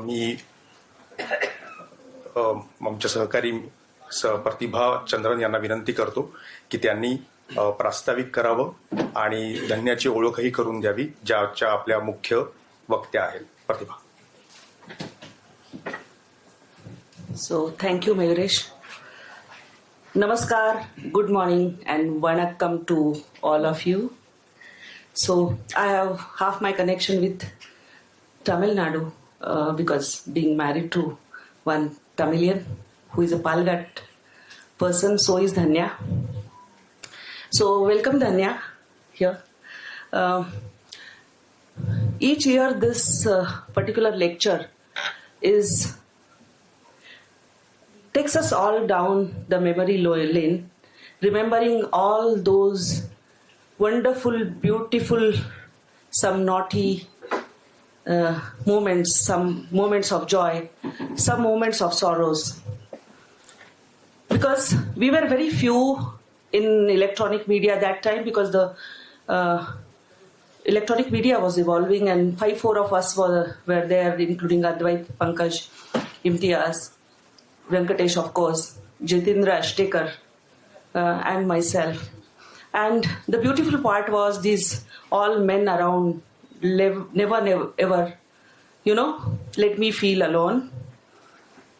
मी आमच्या सहकारी प्रतिभा चंद्रन यांना विनंती करतो की त्यांनी प्रास्ताविक करावं आणि धन्याची ओळखही करून द्यावी, ज्याच्या आपल्या मुख्य वक्त्या आहेत. प्रतिभा. So thank you, Mayuresh. Namaskar, good morning and vanakkam to all of you. So I have half my connection with Tamil Nadu because being married to one Tamilian who is a Palghat person, so is Dhanya. So welcome Dhanya here. Each year this particular lecture takes us all down the memory lane, remembering all those wonderful, beautiful, some naughty moments, some moments of joy, some moments of sorrows. Because we were very few in electronic media that time, because the electronic media was evolving, and 5-4 of us were there, including Advait, Pankaj, Imtiaz, Vyanktesh, of course, Jitendra Ashtekar, and myself. And the beautiful part was these all men around never ever, let me feel alone.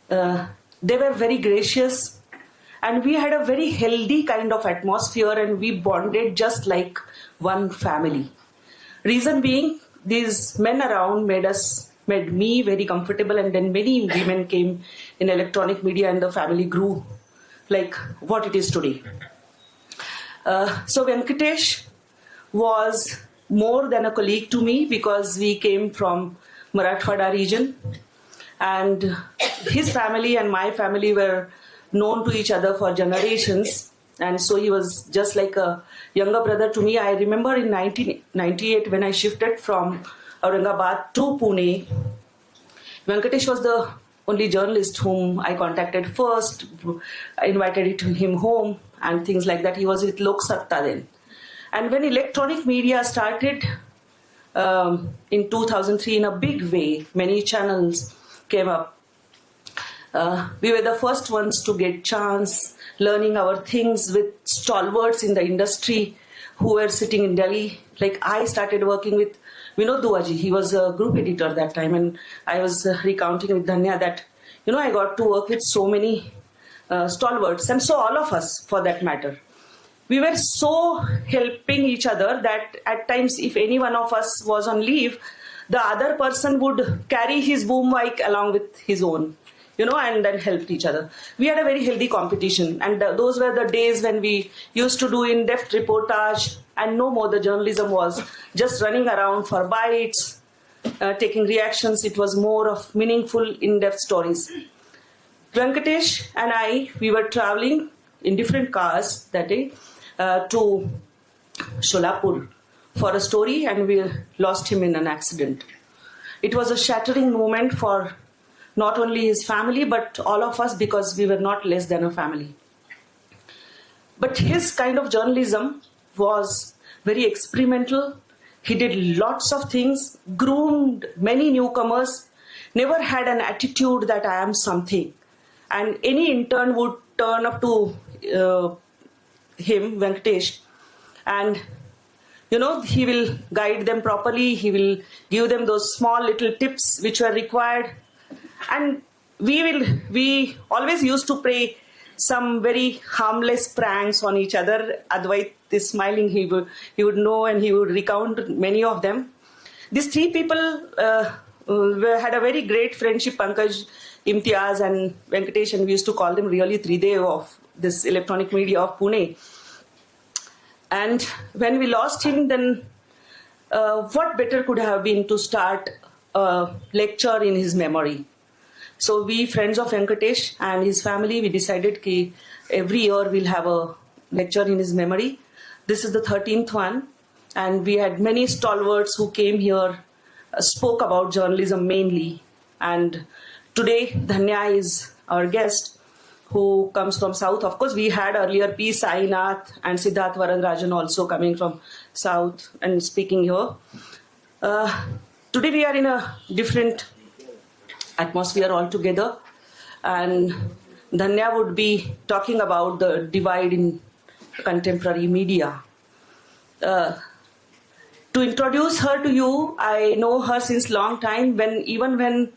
They were very gracious, and we had a very healthy kind of atmosphere, and we bonded just like one family. Reason being, these men around made me very comfortable, and then many women came in electronic media, and the family grew like what it is today. So Vyanktesh was more than a colleague to me, because we came from Marathwada region, and his family and my family were known to each other for generations, and so he was just like a younger brother to me. I remember in 1998 when I shifted from Aurangabad to Pune, Vyanktesh was the only journalist whom I contacted first. I invited him home and things like that. He was with Lok Satta then. And when electronic media started in 2003 in a big way, many channels came up. We were the first ones to get chance learning our things with stalwarts in the industry who were sitting in Delhi. Like I started working with Vinod Duaji. He was a group editor that time, and I was recounting with Dhanya that, I got to work with so many stalwarts, and so all of us for that matter. We were so helping each other that at times if any one of us was on leave, the other person would carry his boom mic along with his own, and then helped each other. We had a very healthy competition, and those were the days when we used to do in-depth reportage, and no more the journalism was just running around for bites, taking reactions. It was more of meaningful, in-depth stories. Vyanktesh and I, we were traveling in different cars that day to Sholapur for a story, and we lost him in an accident. It was a shattering moment for not only his family but all of us, because we were not less than a family. But his kind of journalism was very experimental. He did lots of things, groomed many newcomers, never had an attitude that I am something. And any intern would turn up to him, Vyanktesh, and he will guide them properly. He will give them those small little tips which were required. And we always used to play some very harmless pranks on each other. Advait is smiling. He would know, and he would recount many of them. These three people had a very great friendship. Pankaj, Imtiaz and Vyanktesh, and we used to call them really Tridev of this electronic media of Pune. And when we lost him, then what better could have been to start a lecture in his memory. So we, friends of Vyanktesh and his family, we decided that every year we'll have a lecture in his memory. This is the 13th one, and we had many stalwarts who came here, spoke about journalism mainly. And today Dhanya is our guest, who comes from South. Of course, we had earlier P. Sainath and Siddharth Varadarajan also coming from South and speaking here. today we are in a different atmosphere altogether, and Dhanya would be talking about the divide in contemporary media. To introduce her to you, I know her since long time, even when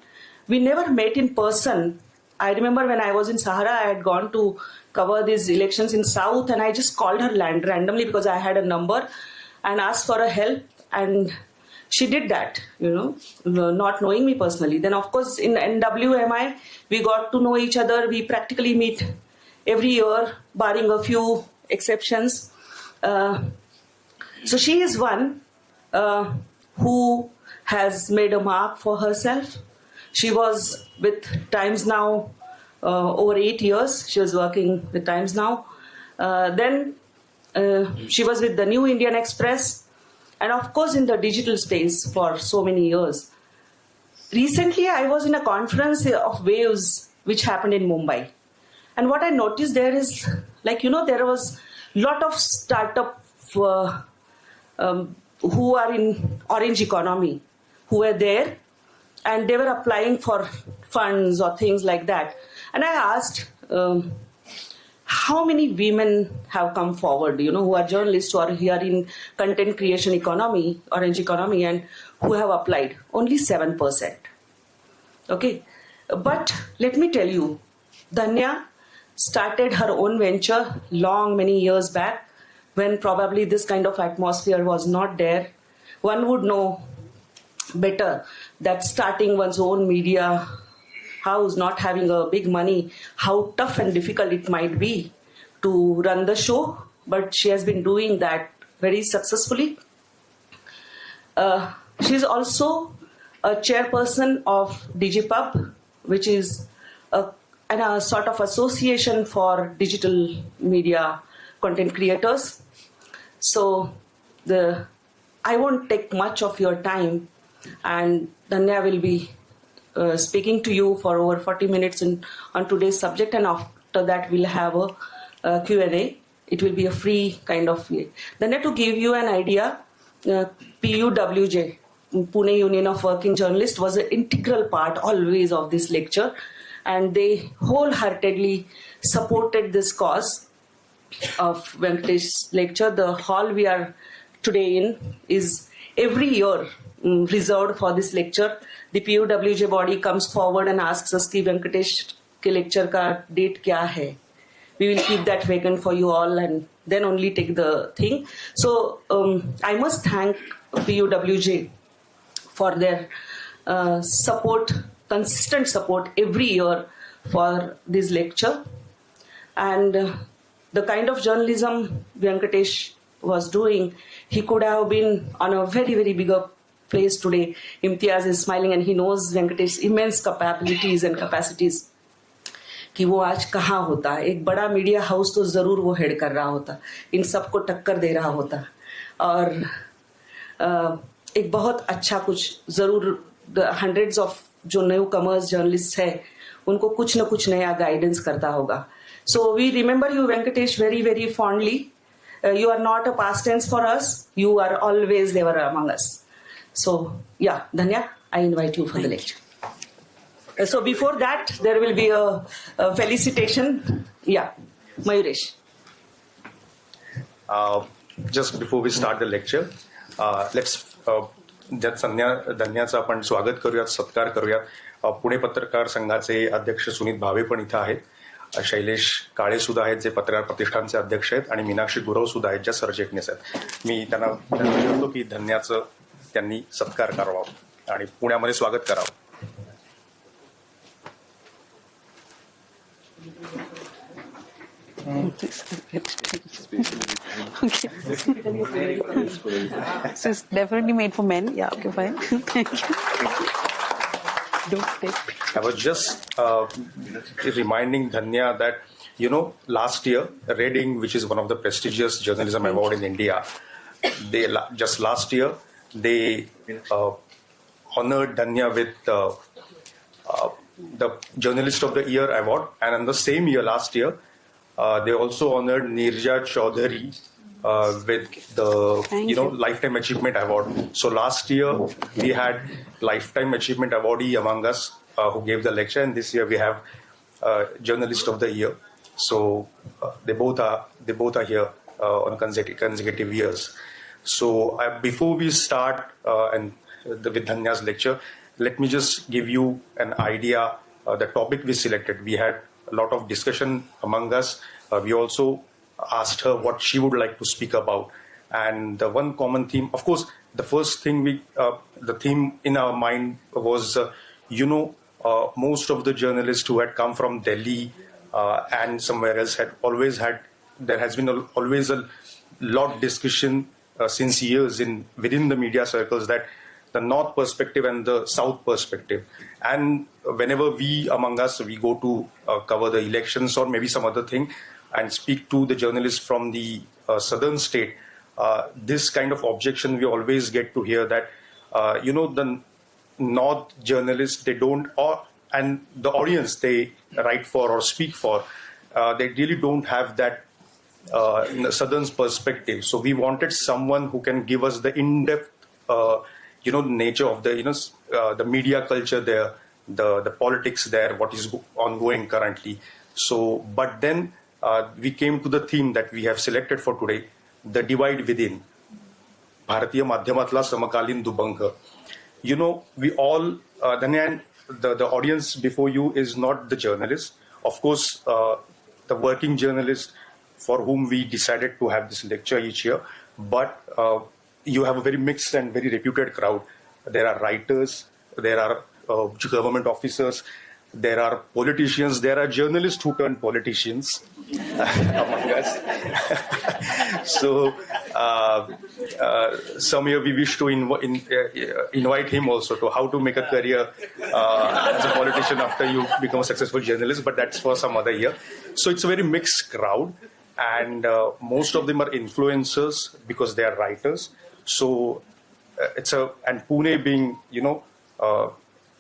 we never met in person. I remember when I was in Sahara, I had gone to cover these elections in South, and I just called her randomly because I had a number and asked for a help, and she did that, not knowing me personally. Then of course in NWMI, we got to know each other. We practically meet every year, barring a few exceptions. So she is one who has made a mark for herself. She was with Times Now over 8 years. She was working with Times Now. Then she was with the New Indian Express, and of course in the digital space for so many years. Recently, I was in a conference of Waves which happened in Mumbai. And what I noticed there is, there was a lot of startup who are in orange economy, who were there, and they were applying for funds or things like that. And I asked, how many women have come forward, who are journalists, who are here in content creation economy, orange economy, and who have applied? Only 7%. Okay. But let me tell you, Dhanya started her own venture many years back, when probably this kind of atmosphere was not there. One would know better that starting one's own media house, not having a big money, how tough and difficult it might be to run the show. But she has been doing that very successfully. She's also a chairperson of DigiPub, which is a sort of association for digital media content creators. So I won't take much of your time, and Dhanya will be speaking to you for over 40 minutes on today's subject, and after that we'll have a Q&A. It will be a free kind of way. Dhanya, to give you an idea, PUWJ, Pune Union of Working Journalists, was an integral part always of this lecture, and they wholeheartedly supported this cause of Vyanktesh lecture. The hall we are today in is every year reserved for this lecture. The PUWJ body comes forward and asks us कि Vyankatesh के lecture का date क्या है. We will keep that vacant for you all and then only take the thing. So I must thank PUWJ for their support, consistent support every year for this lecture. And the kind of journalism Vyankatesh was doing, he could have been on a very, very bigger place today. Imtiaz is smiling and he knows Venkatesh's immense capabilities and capacities. कि वो आज कहाँ होता, एक बड़ा media house तो जरूर वो हेड कर रहा होता, इन सबको टक्कर दे रहा होता, और एक बहुत अच्छा कुछ जरूर हंड्रेड्स ऑफ जो न्यू कमर्स जर्नलिस्ट है उनको कुछ न कुछ नया गाइडेंस करता होगा. So we remember you, Venkatesh, very, very fondly. You are not a past tense for us. You are always there among us. So yeah, Dhanya, I invite you for the lecture. So before that, there will be a felicitation. Yeah, Mayuresh. Just before we start the lecture, let's धन्याचं आपण स्वागत करूयात, सत्कार करूयात. पुणे पत्रकार संघाचे अध्यक्ष सुनीत भावे पण इथं आहेत, शैलेश काळे सुद्धा आहेत जे पत्रकार प्रतिष्ठानचे अध्यक्ष आहेत, आणि मीनाक्षी गुरव सुद्धा आहेत ज्या सरचिटणीस आहेत. मी त्यांना विनंती की धन्याचं त्यांनी सत्कार करावा आणि पुण्यामध्ये स्वागत करावं. Okay. This is definitely made for men. Yeah, okay, fine. Thank you. Don't take. I was just reminding Dhanya that, last year, Reading, which is one of the prestigious journalism award in India, they just last year, they honored Dhanya with the Journalist of the Year award. And in the same year, last year, they also honored Nirja Chaudhary with the Lifetime Achievement Award. So last year we had Lifetime Achievement Awardee among us who gave the lecture, and this year we have Journalist of the Year. So they both are here on consecutive years. So before we start with Dhanya's lecture, let me just give you an idea. The topic we selected, we had a lot of discussion among us. We also asked her what she would like to speak about. And the one common theme, of course, the first thing the theme in our mind was, most of the journalists who had come from Delhi and somewhere else there has been always a lot discussion since years within the media circles that the North perspective and the South perspective. And whenever we go to cover the elections or maybe some other thing and speak to the journalists from the southern state, this kind of objection we always get to hear that, the North journalists, they don't, and the audience they write for or speak for, they really don't have that southern perspective. So we wanted someone who can give us the in-depth, nature of the media culture there, the politics there, what is ongoing currently. So, but then we came to the theme that we have selected for today, the divide within. Bharatiya Madhyamatla Samakalin Dubanga. We all, Dhanyan, the audience before you is not the journalist. Of course, the working journalist for whom we decided to have this lecture each year, but you have a very mixed and very reputed crowd. There are writers, there are government officers, there are politicians, there are journalists who turn politicians among us. So some year we wish to invite him also to how to make a career as a politician after you become a successful journalist, but that's for some other year. So it's a very mixed crowd, and most of them are influencers because they are writers. So and Pune being,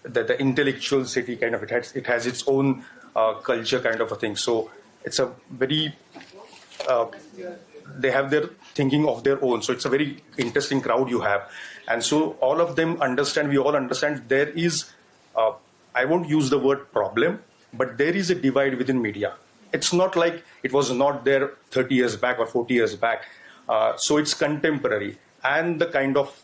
the intellectual city kind of, it has its own culture kind of a thing. So it's a very, they have their thinking of their own. So it's a very interesting crowd you have. And so all of them understand, we all understand there is, I won't use the word problem, but there is a divide within media. It's not like it was not there 30 years back or 40 years back. So it's contemporary. And the kind of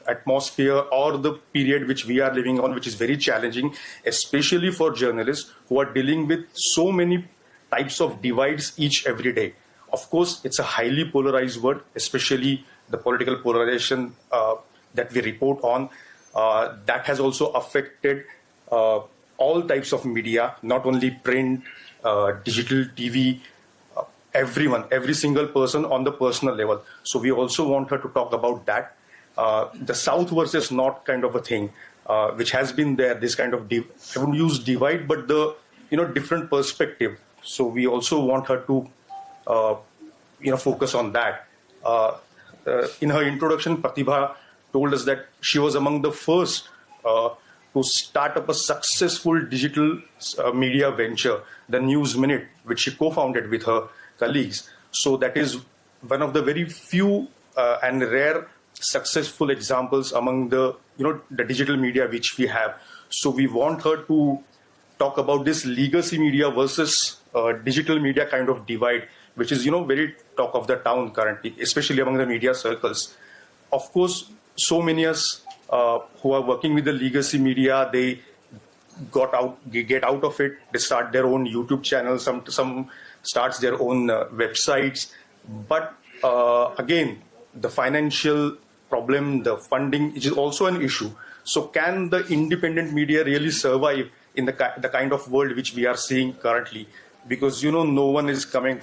atmosphere or the period which we are living on, which is very challenging, especially for journalists who are dealing with so many types of divides every day. Of course, it's a highly polarized word, especially the political polarization that we report on. That has also affected all types of media, not only print, digital, TV, everyone, every single person on the personal level. So we also want her to talk about that. The South versus North kind of a thing, which has been there, this kind of, I wouldn't use divide, but the, different perspective. So we also want her to, focus on that. In her introduction, Pratibha told us that she was among the first to start up a successful digital media venture, the News Minute, which she co-founded with her colleagues. So that is one of the very few and rare successful examples among the the digital media which we have. So we want her to talk about this legacy media versus digital media kind of divide, which is very talk of the town currently, especially among the media circles. Of course, so many of us who are working with the legacy media, they get out of it. They start their own YouTube channels. Some starts their own websites. But again, the financial problem, the funding, which is also an issue. So can the independent media really survive in the kind of world which we are seeing currently? Because, no one is coming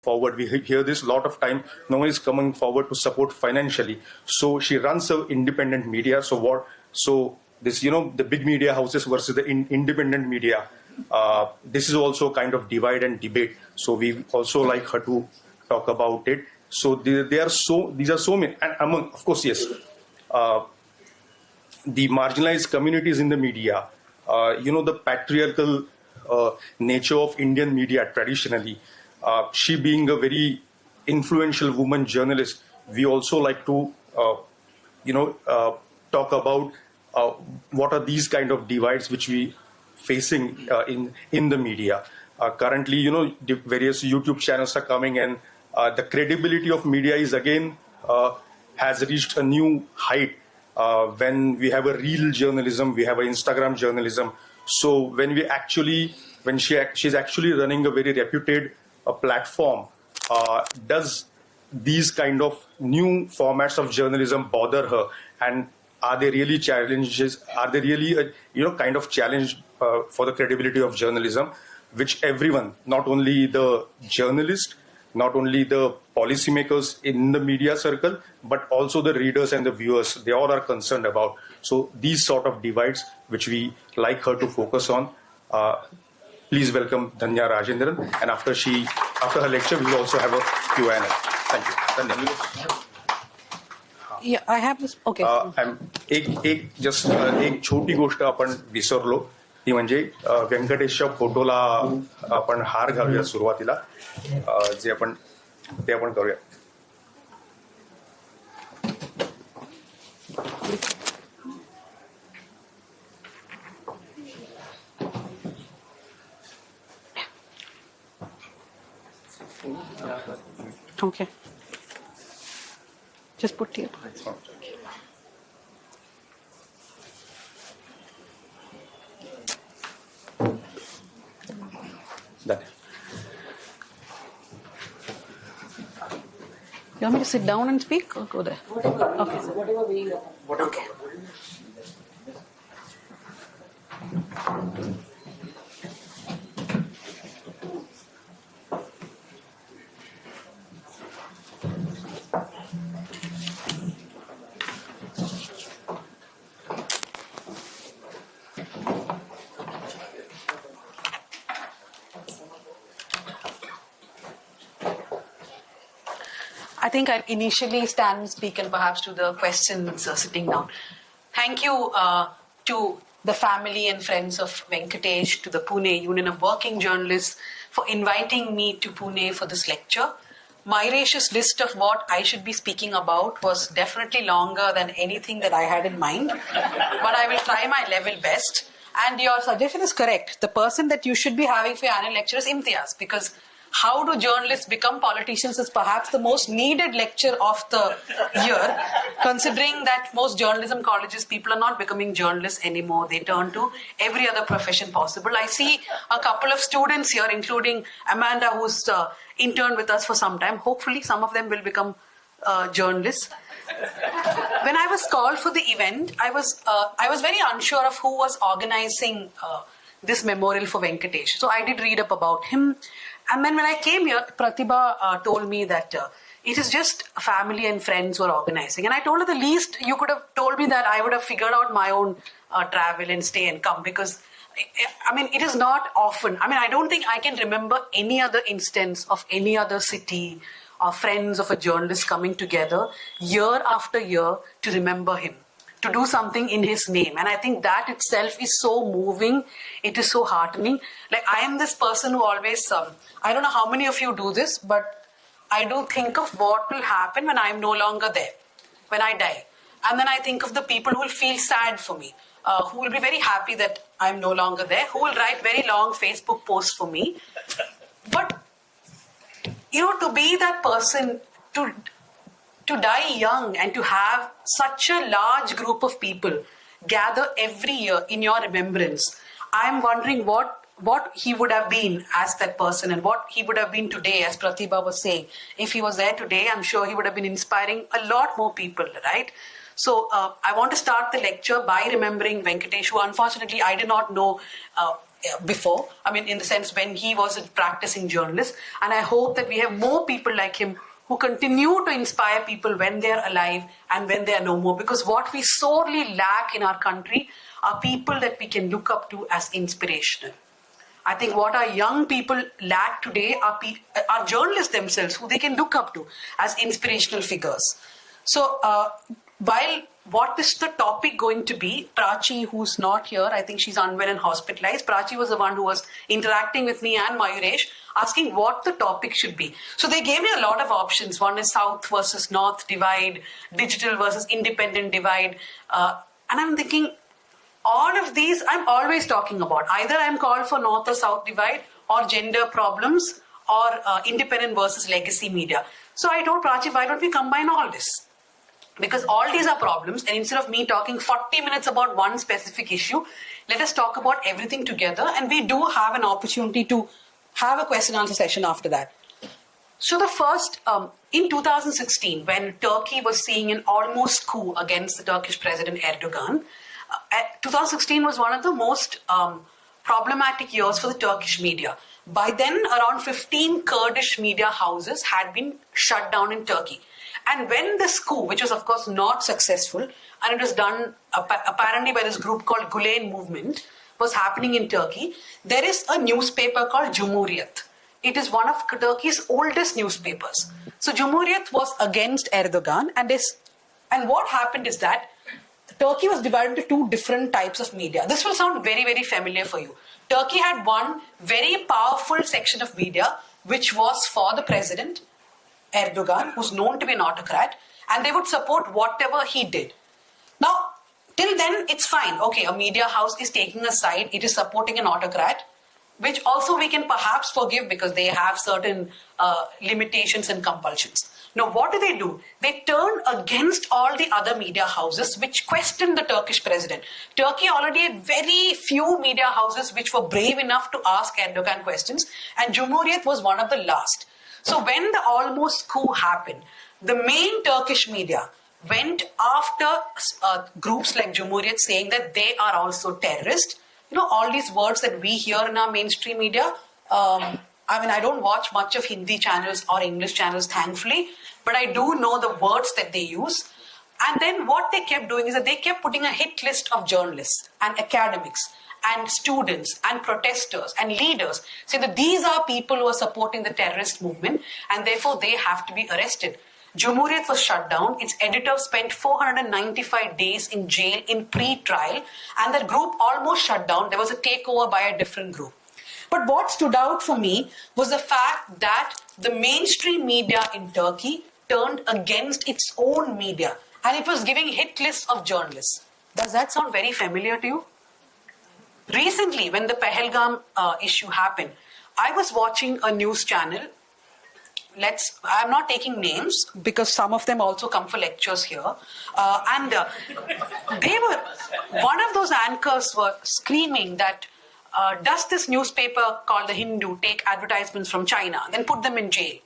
forward. We hear this a lot of time. No one is coming forward to support financially. So she runs an independent media. So this, the big media houses versus the independent media. This is also kind of divide and debate. So we also like her to talk about it. So these are so many, and among, of course, yes, the marginalized communities in the media, the patriarchal nature of Indian media traditionally, she being a very influential woman journalists, we also like to, talk about what are these kind of divides which we facing in the media. Currently, the various YouTube channels are coming, and the credibility of media is again has reached a new height. When we have a real journalism, we have an Instagram journalism. So when she's actually running a very reputed platform, does these kind of new formats of journalism bother her, and are they really challenges? Are they really a kind of challenge for the credibility of journalism, which everyone, not only the journalist, not only the policymakers in the media circle, but also the readers and the viewers, they all are concerned about. So these sort of divides which we like her to focus on. Please welcome Dhanya Rajendran, and after her lecture, we will also have a Q&A. Thank you. Dhanya. Yeah, I have this. Okay. एक छोटी गोष्ट आपण विसरलो, ती म्हणजे व्यंकटेशच्या फोटोला आपण हार घालूया सुरुवातीला, ते आपण करूया. Okay. Just put here. Done. You want me to sit down and speak or go there? Whatever. Okay. Whatever we. Okay. I think I'll initially stand and speak and perhaps to the questions sitting down. Thank you to the family and friends of Vyanktesh, to the Pune Union of Working Journalists for inviting me to Pune for this lecture. My gracious list of what I should be speaking about was definitely longer than anything that I had in mind, but I will try my level best. And your suggestion is correct. The person that you should be having for your annual lecture is Imtiaz, because how do journalists become politicians is perhaps the most needed lecture of the year, considering that most journalism colleges, people are not becoming journalists anymore. They turn to every other profession possible. I see a couple of students here, including Amanda, who's interned with us for some time. Hopefully, some of them will become journalists. When I was called for the event, I was very unsure of who was organizing this memorial for Vyanktesh. So I did read up about him. And then when I came here, Pratibha told me that it is just family and friends who are organizing. And I told her the least you could have told me that I would have figured out my own travel and stay and come, because I mean, it is not often. I mean, I don't think I can remember any other instance of any other city or friends of a journalist coming together year after year to remember him, to do something in his name. And I think that itself is so moving. It is so heartening. Like, I am this person who always, I don't know how many of you do this, but I do think of what will happen when I am no longer there, when I die. And then I think of the people who will feel sad for me, who will be very happy that I am no longer there, who will write very long Facebook posts for me. But, you know, to be that person, to die young and to have such a large group of people gather every year in your remembrance, I'm wondering what he would have been as that person and what he would have been today, as Pratibha was saying. If he was there today, I'm sure he would have been inspiring a lot more people, right? So I want to start the lecture by remembering Vyanktesh, who unfortunately I did not know before. I mean, in the sense when he was a practicing journalist. And I hope that we have more people like him who continue to inspire people when they are alive and when they are no more. Because what we sorely lack in our country are people that we can look up to as inspirational. I think what our young people lack today are journalists themselves who they can look up to as inspirational figures. So while what is the topic going to be? Prachi, who's not here, I think she's unwell and hospitalized. Prachi was the one who was interacting with me and Mayuresh, asking what the topic should be. So they gave me a lot of options. One is South versus North divide, digital versus independent divide. And I'm thinking, all of these I'm always talking about. Either I'm called for North or South divide, or gender problems, or independent versus legacy media. So I told Prachi, why don't we combine all this? Because all these are problems, and instead of me talking 40 minutes about one specific issue, let us talk about everything together, and we do have an opportunity to have a question and answer session after that. So the first, in 2016, when Turkey was seeing an almost coup against the Turkish President Erdogan, 2016 was one of the most problematic years for the Turkish media. By then, around 15 Kurdish media houses had been shut down in Turkey. And when this coup, which was of course not successful, and it was done apparently by this group called Gulen Movement, was happening in Turkey, there is a newspaper called Cumhuriyet. It is one of Turkey's oldest newspapers. So Cumhuriyet was against Erdogan, and what happened is that Turkey was divided into two different types of media. This will sound very, very familiar for you. Turkey had one very powerful section of media, which was for the president, Erdogan, who's known to be an autocrat, and they would support whatever he did. Now, till then, it's fine. Okay, a media house is taking a side, it is supporting an autocrat, which also we can perhaps forgive because they have certain limitations and compulsions. Now, what do? They turn against all the other media houses which question the Turkish president. Turkey already had very few media houses which were brave enough to ask Erdogan questions, and Cumhuriyet was one of the last. So when the almost coup happened, the main Turkish media went after groups like Cumhuriyet saying that they are also terrorists. You know, all these words that we hear in our mainstream media. I don't watch much of Hindi channels or English channels, thankfully, but I do know the words that they use. And then what they kept doing is that they kept putting a hit list of journalists and academics and students and protesters and leaders, saying that these are people who are supporting the terrorist movement and therefore they have to be arrested. Cumhuriyet was shut down. Its editor spent 495 days in jail in pre-trial, and that group almost shut down. There was a takeover by a different group. But what stood out for me was the fact that the mainstream media in Turkey turned against its own media, and it was giving hit lists of journalists. Does that sound very familiar to you? Recently, when the Pahalgam issue happened, I was watching a news channel. I'm not taking names because some of them also come for lectures here. One of those anchors were screaming that, does this newspaper called The Hindu take advertisements from China, then put them in jail,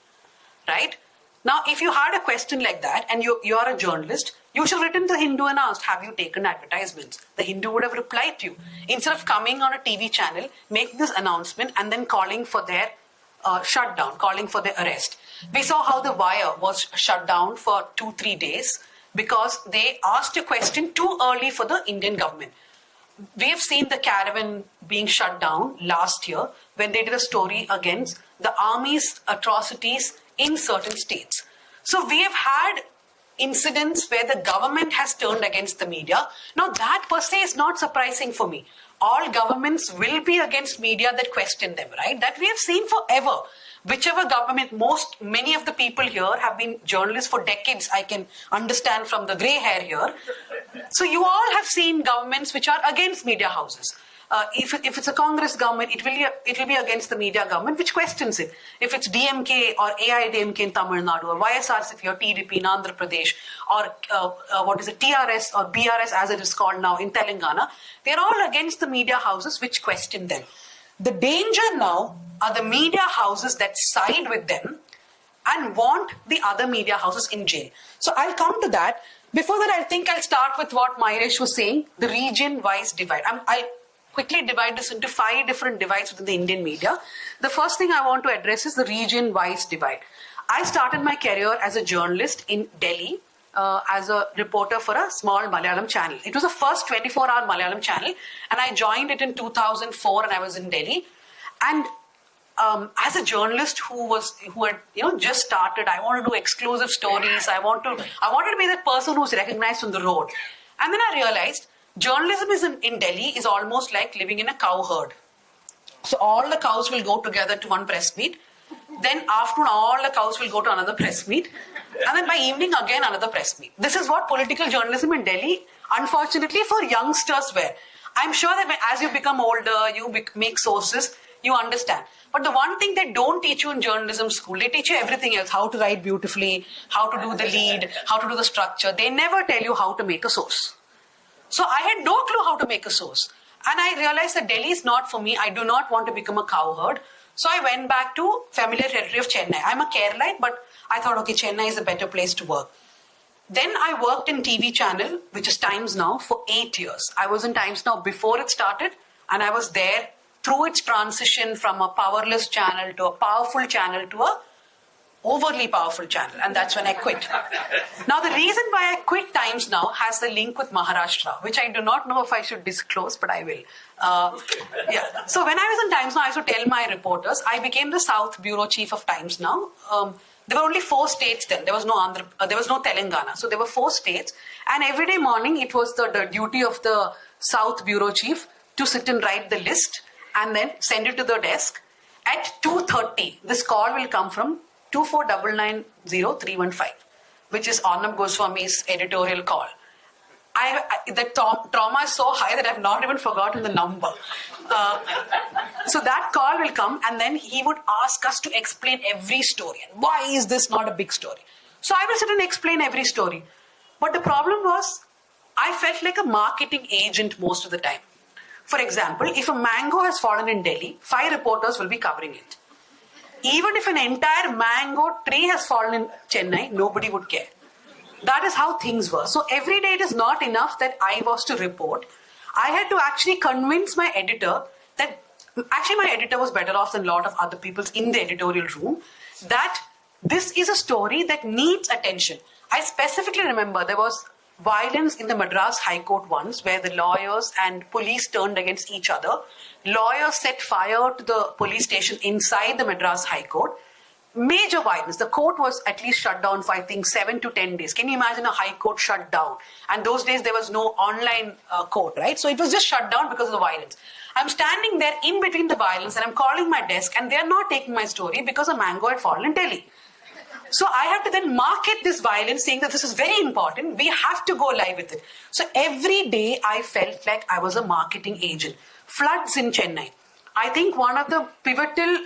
right? Now, if you had a question like that and you are a journalist, you should have written to The Hindu and asked, have you taken advertisements? The Hindu would have replied to you. Instead of coming on a TV channel, making this announcement and then calling for their shutdown, calling for their arrest. We saw how The Wire was shut down for 2-3 days because they asked a question too early for the Indian government. We have seen the Caravan being shut down last year when they did a story against the army's atrocities in certain states. So we have had incidents where the government has turned against the media. Now that per se is not surprising for me. All governments will be against media that question them, right? That we have seen forever. Whichever government, many of the people here have been journalists for decades, I can understand from the grey hair here. So you all have seen governments which are against media houses. If it's a Congress government, it will be against the media government which questions it. If it's DMK or AIDMK in Tamil Nadu, or YSRCP or TDP in Andhra Pradesh, or TRS or BRS as it is called now in Telangana, they're all against the media houses which question them. The danger now are the media houses that side with them and want the other media houses in jail. So I'll come to that. Before that, I think I'll start with what Mayuresh was saying, the region-wise divide. I'll quickly divide this into 5 different divides within the Indian media. The first thing I want to address is the region-wise divide. I started my career as a journalist in Delhi as a reporter for a small Malayalam channel. It was the first 24-hour Malayalam channel, and I joined it in 2004 and I was in Delhi. And as a journalist who had just started, I want to do exclusive stories. I wanted to be that person who's recognized on the road. And then I realized journalism in Delhi is almost like living in a cow herd. So all the cows will go together to one press meet. Then afternoon, all the cows will go to another press meet. And then by evening, again another press meet. This is what political journalism in Delhi, unfortunately for youngsters, were. I'm sure that as you become older, you make sources, you understand. But the one thing they don't teach you in journalism school, they teach you everything else. How to write beautifully, how to do the lead, how to do the structure. They never tell you how to make a source. So I had no clue how to make a source. And I realized that Delhi is not for me. I do not want to become a cow herd. So I went back to familiar territory of Chennai. I'm a Keralite, but I thought, okay, Chennai is a better place to work. Then I worked in TV channel, which is Times Now, for 8 years. I was in Times Now before it started, and I was there through its transition from a powerless channel to a powerful channel to a overly powerful channel, and that's when I quit. Now, the reason why I quit Times Now has the link with Maharashtra, which I do not know if I should disclose, but I will. Yeah. So when I was in Times Now, I used to tell my reporters, I became the South Bureau Chief of Times Now. There were only 4 states then. There was no there was no Telangana. So there were 4 states, and every day morning it was the duty of the South Bureau Chief to sit and write the list and then send it to the desk. At 2:30, this call will come from 24990315, which is Arnab Goswami's editorial call. The trauma is so high that I've not even forgotten the number. So that call will come, and then he would ask us to explain every story. And why is this not a big story? So I will sit and explain every story. But the problem was, I felt like a marketing agent most of the time. For example, if a mango has fallen in Delhi, 5 reporters will be covering it. Even if an entire mango tree has fallen in Chennai, nobody would care. That is how things were. So every day it is not enough that I was to report. I had to actually convince my editor that, actually my editor was better off than a lot of other people in the editorial room, that this is a story that needs attention. I specifically remember there was violence in the Madras High Court once, where the lawyers and police turned against each other. Lawyers set fire to the police station inside the Madras High Court. Major violence. The court was at least shut down for, I think, 7 to 10 days. Can you imagine a high court shut down? And those days there was no online court, right? So it was just shut down because of the violence. I'm standing there in between the violence and I'm calling my desk, and they're not taking my story because a mango had fallen in Delhi. So I had to then market this violence, saying that this is very important. We have to go live with it. So every day I felt like I was a marketing agent. Floods in Chennai. I think one of the pivotal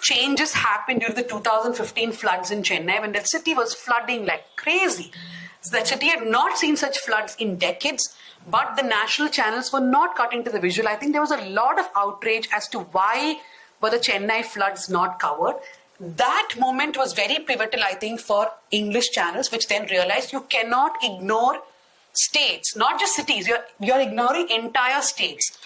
changes happened during the 2015 floods in Chennai, when the city was flooding like crazy. So the city had not seen such floods in decades, but the national channels were not cutting to the visual. I think there was a lot of outrage as to why were the Chennai floods not covered. That moment was very pivotal, I think, for English channels, which then realized you cannot ignore states, not just cities. You're ignoring entire states.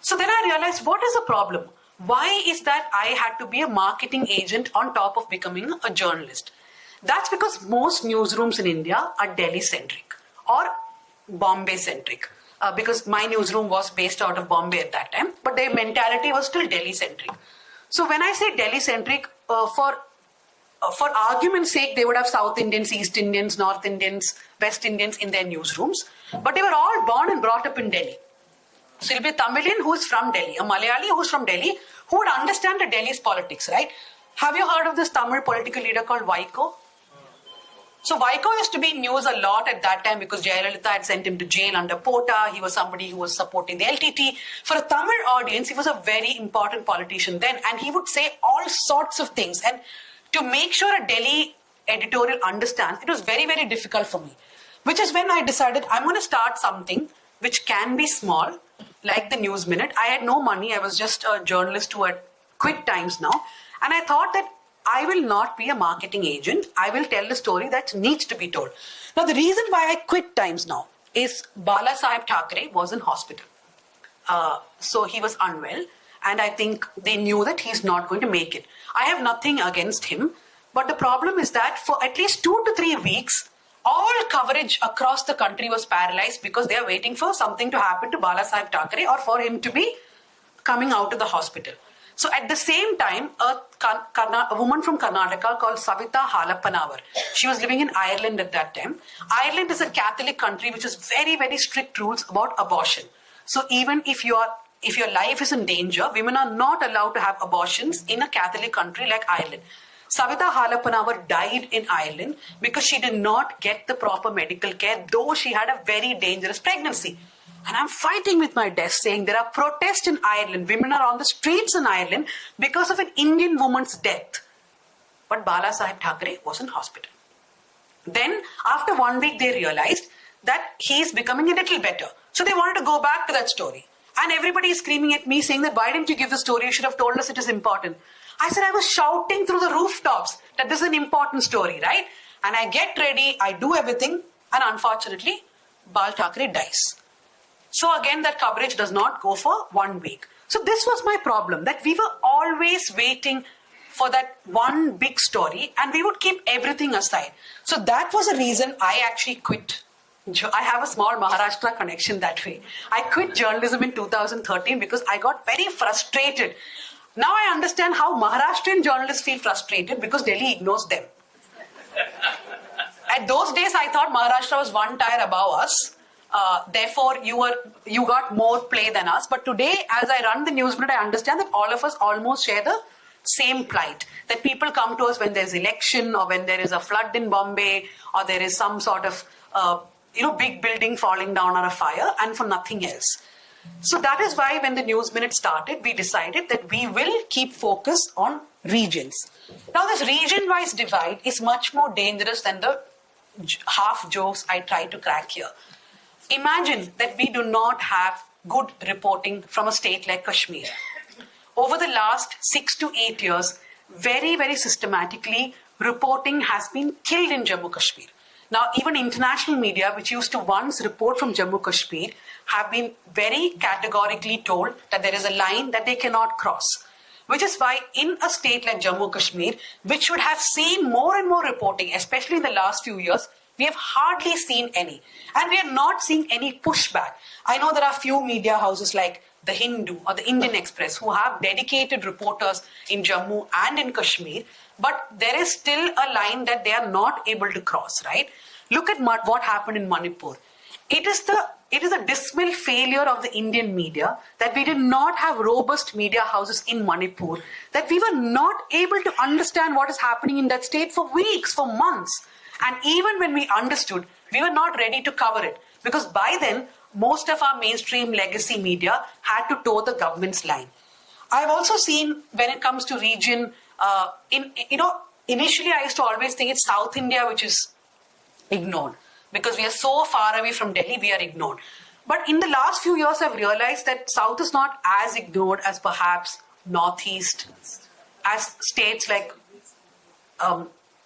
So then I realized, what is the problem? Why is that I had to be a marketing agent on top of becoming a journalist? That's because most newsrooms in India are Delhi-centric or Bombay-centric. Because my newsroom was based out of Bombay at that time, but their mentality was still Delhi-centric. So when I say Delhi-centric, for argument's sake, they would have South Indians, East Indians, North Indians, West Indians in their newsrooms, but they were all born and brought up in Delhi. So it'll be a Tamilian who's from Delhi, a Malayali who's from Delhi, who would understand the Delhi's politics, right? Have you heard of this Tamil political leader called Vaiko? So Vaiko used to be in news a lot at that time because Jayalalitha had sent him to jail under Pota. He was somebody who was supporting the LTT. For a Tamil audience, he was a very important politician then, and he would say all sorts of things. And to make sure a Delhi editorial understands, it was very, very difficult for me. Which is when I decided I'm going to start something which can be small, like the News Minute. I had no money. I was just a journalist who had quit Times Now. And I thought that I will not be a marketing agent. I will tell the story that needs to be told. Now, the reason why I quit Times Now is Bala Saheb Thackeray was in hospital. So he was unwell. And I think they knew that he's not going to make it. I have nothing against him. But the problem is that for at least 2 to 3 weeks, all coverage across the country was paralyzed because they are waiting for something to happen to Bala Saheb Thackeray or for him to be coming out of the hospital. So at the same time, a woman from Karnataka called Savita Halapanavar, she was living in Ireland at that time. Ireland is a Catholic country which has very, very strict rules about abortion. So even if your life is in danger, women are not allowed to have abortions in a Catholic country like Ireland. Savita Halapanavar died in Ireland because she did not get the proper medical care, though she had a very dangerous pregnancy. And I'm fighting with my desk saying there are protests in Ireland. Women are on the streets in Ireland because of an Indian woman's death. But Bala Saheb Thackeray was in hospital. Then, after 1 week, they realized that he's becoming a little better. So they wanted to go back to that story. And everybody is screaming at me saying that, why didn't you give the story? You should have told us it is important. I said, I was shouting through the rooftops that this is an important story, right? And I get ready, I do everything, and unfortunately, Bal Thackeray dies. So again, that coverage does not go for 1 week. So this was my problem, that we were always waiting for that one big story and we would keep everything aside. So that was the reason I actually quit. I have a small Maharashtra connection that way. I quit journalism in 2013 because I got very frustrated. Now I understand how Maharashtrian journalists feel frustrated because Delhi ignores them. At those days, I thought Maharashtra was one tier above us. Therefore, you got more play than us. But today, as I run the news minute, I understand that all of us almost share the same plight. That people come to us when there's election or when there is a flood in Bombay or there is some sort of big building falling down or a fire, and for nothing else. So that is why when the news minute started, we decided that we will keep focus on regions. Now, this region-wise divide is much more dangerous than the half jokes I try to crack here. Imagine that we do not have good reporting from a state like Kashmir. Over the last 6 to 8 years, very, very systematically, reporting has been killed in Jammu Kashmir. Now, even international media, which used to once report from Jammu Kashmir, have been very categorically told that there is a line that they cannot cross. Which is why in a state like Jammu Kashmir, which would have seen more and more reporting, especially in the last few years, we have hardly seen any. And we are not seeing any pushback. I know there are few media houses like The Hindu or the Indian Express who have dedicated reporters in Jammu and in Kashmir, but there is still a line that they are not able to cross, right? Look at what happened in Manipur. It is a dismal failure of the Indian media that we did not have robust media houses in Manipur, that we were not able to understand what is happening in that state for weeks, for months. And even when we understood, we were not ready to cover it because by then, most of our mainstream legacy media had to toe the government's line. I've also seen when it comes to region, initially I used to always think it's South India which is ignored because we are so far away from Delhi, we are ignored. But in the last few years, I've realized that South is not as ignored as perhaps Northeast, as states like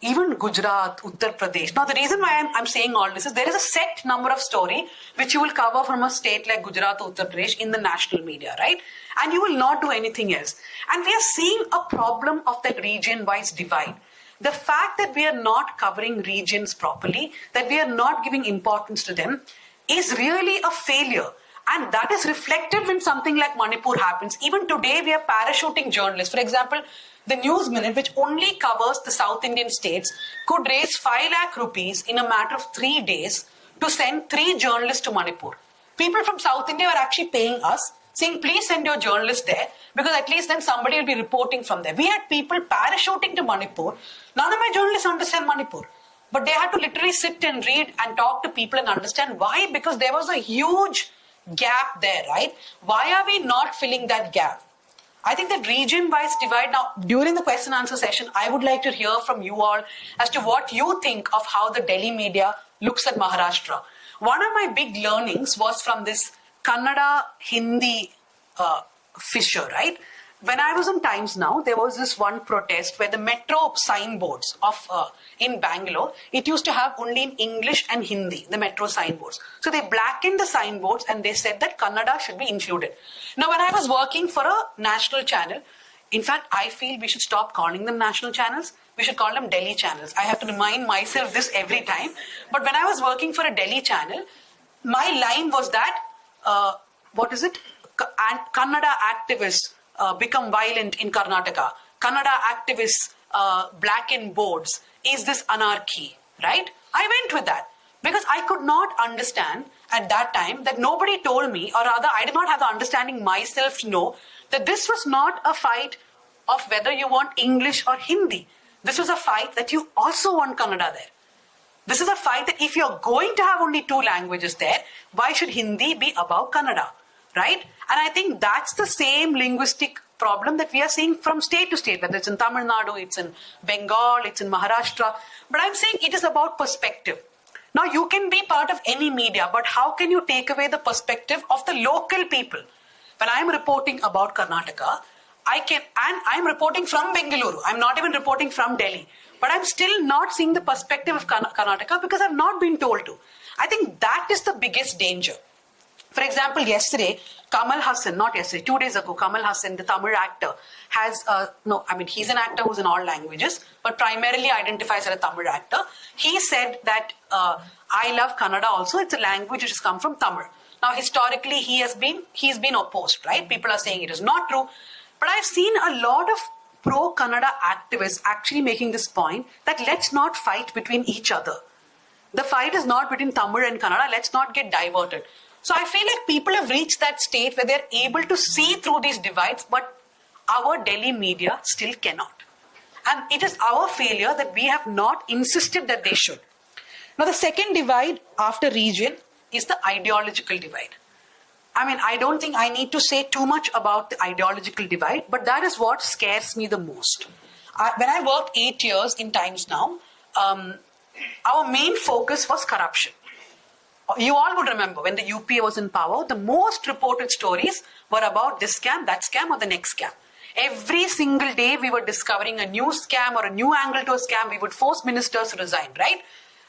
even Gujarat, Uttar Pradesh. Now, the reason why I'm saying all this is there is a set number of story which you will cover from a state like Gujarat or Uttar Pradesh in the national media, right? And you will not do anything else. And we are seeing a problem of that region-wise divide. The fact that we are not covering regions properly, that we are not giving importance to them, is really a failure. And that is reflected when something like Manipur happens. Even today, we are parachuting journalists. For example, the News Minute, which only covers the South Indian states, could raise 5 lakh rupees in a matter of 3 days to send 3 journalists to Manipur. People from South India were actually paying us, saying, please send your journalists there, because at least then somebody will be reporting from there. We had people parachuting to Manipur. None of my journalists understand Manipur. But they had to literally sit and read and talk to people and understand why, because there was a huge gap there, right? Why are we not filling that gap? I think that region-wise divide. Now, during the question and answer session, I would like to hear from you all as to what you think of how the Delhi media looks at Maharashtra. One of my big learnings was from this Kannada Hindi fissure, right? When I was in Times Now, there was this one protest where the metro signboards of in Bangalore, it used to have only in English and Hindi, the metro signboards. So they blackened the signboards and they said that Kannada should be included. Now, when I was working for a national channel, in fact, I feel we should stop calling them national channels. We should call them Delhi channels. I have to remind myself this every time. But when I was working for a Delhi channel, my line was that, Kannada activists become violent in Karnataka. Kannada activists blacken boards. Is this anarchy, right? I went with that because I could not understand at that time that nobody told me, or rather I did not have the understanding myself to know that this was not a fight of whether you want English or Hindi. This was a fight that you also want Kannada there. This is a fight that if you're going to have only 2 languages there, why should Hindi be above Kannada, right? And I think that's the same linguistic problem that we are seeing from state to state, whether it's in Tamil Nadu, it's in Bengal, it's in Maharashtra. But I'm saying it is about perspective. Now, you can be part of any media, but how can you take away the perspective of the local people? When I'm reporting about Karnataka, and I'm reporting from Bengaluru. I'm not even reporting from Delhi. But I'm still not seeing the perspective of Karnataka because I've not been told to. I think that is the biggest danger. For example, yesterday, Kamal Hassan, not yesterday, 2 days ago, Kamal Hassan, the Tamil actor, he's an actor who's in all languages, but primarily identifies as a Tamil actor. He said that I love Kannada also. It's a language which has come from Tamil. Now, historically, he's been opposed, right? People are saying it is not true. But I've seen a lot of pro-Kannada activists actually making this point that let's not fight between each other. The fight is not between Tamil and Kannada. Let's not get diverted. So I feel like people have reached that state where they're able to see through these divides, but our Delhi media still cannot. And it is our failure that we have not insisted that they should. Now, the second divide after region is the ideological divide. I don't think I need to say too much about the ideological divide, but that is what scares me the most. When I worked 8 years in Times Now, our main focus was corruption. You all would remember when the UPA was in power, the most reported stories were about this scam, that scam, or the next scam. Every single day we were discovering a new scam or a new angle to a scam. We would force ministers to resign, right?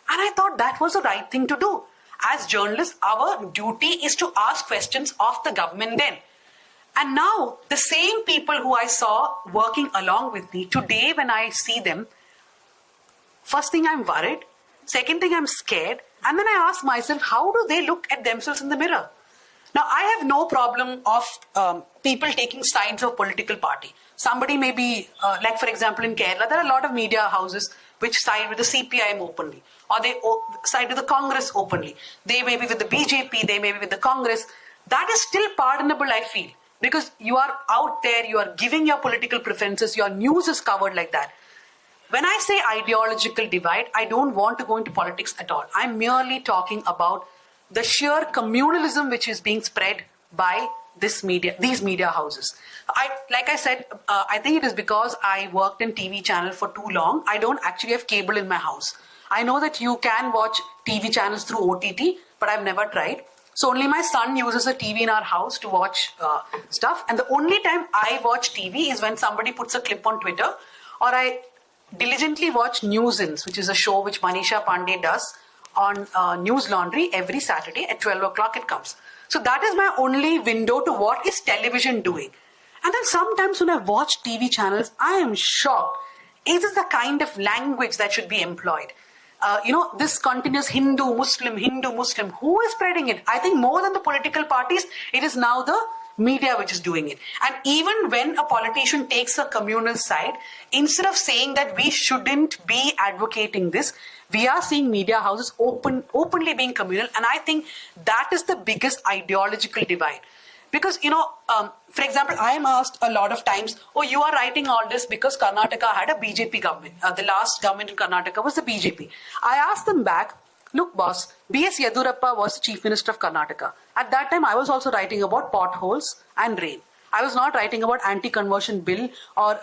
And I thought that was the right thing to do. As journalists, our duty is to ask questions of the government then. And now, the same people who I saw working along with me, today when I see them, first thing I'm worried, second thing I'm scared, and then I ask myself, how do they look at themselves in the mirror? Now, I have no problem of people taking sides of political party. Somebody may be, like for example in Kerala, there are a lot of media houses which side with the CPIM openly, or they side with the Congress openly. They may be with the BJP, they may be with the Congress. That is still pardonable, I feel, because you are out there, you are giving your political preferences, your news is covered like that. When I say ideological divide, I don't want to go into politics at all. I'm merely talking about the sheer communalism which is being spread by these media houses. Like I said, I think it is because I worked in TV channel for too long. I don't actually have cable in my house. I know that you can watch TV channels through OTT, but I've never tried. So only my son uses a TV in our house to watch stuff. And the only time I watch TV is when somebody puts a clip on Twitter, or I diligently watch Newsins, which is a show which Manisha Pandey does on News Laundry every Saturday at 12 o'clock it comes. So that is my only window to what is television doing. And then sometimes when I watch TV channels, I am shocked. Is this the kind of language that should be employed? This continuous Hindu, Muslim, who is spreading it? I think more than the political parties, it is now the media which is doing it. And even when a politician takes a communal side, instead of saying that we shouldn't be advocating this, we are seeing media houses openly being communal. And I think that is the biggest ideological divide. Because, for example, I am asked a lot of times, oh, you are writing all this because Karnataka had a BJP government. The last government in Karnataka was the BJP. I asked them back, look, boss, B.S. Yedurappa was the Chief Minister of Karnataka. At that time, I was also writing about potholes and rain. I was not writing about anti-conversion bill or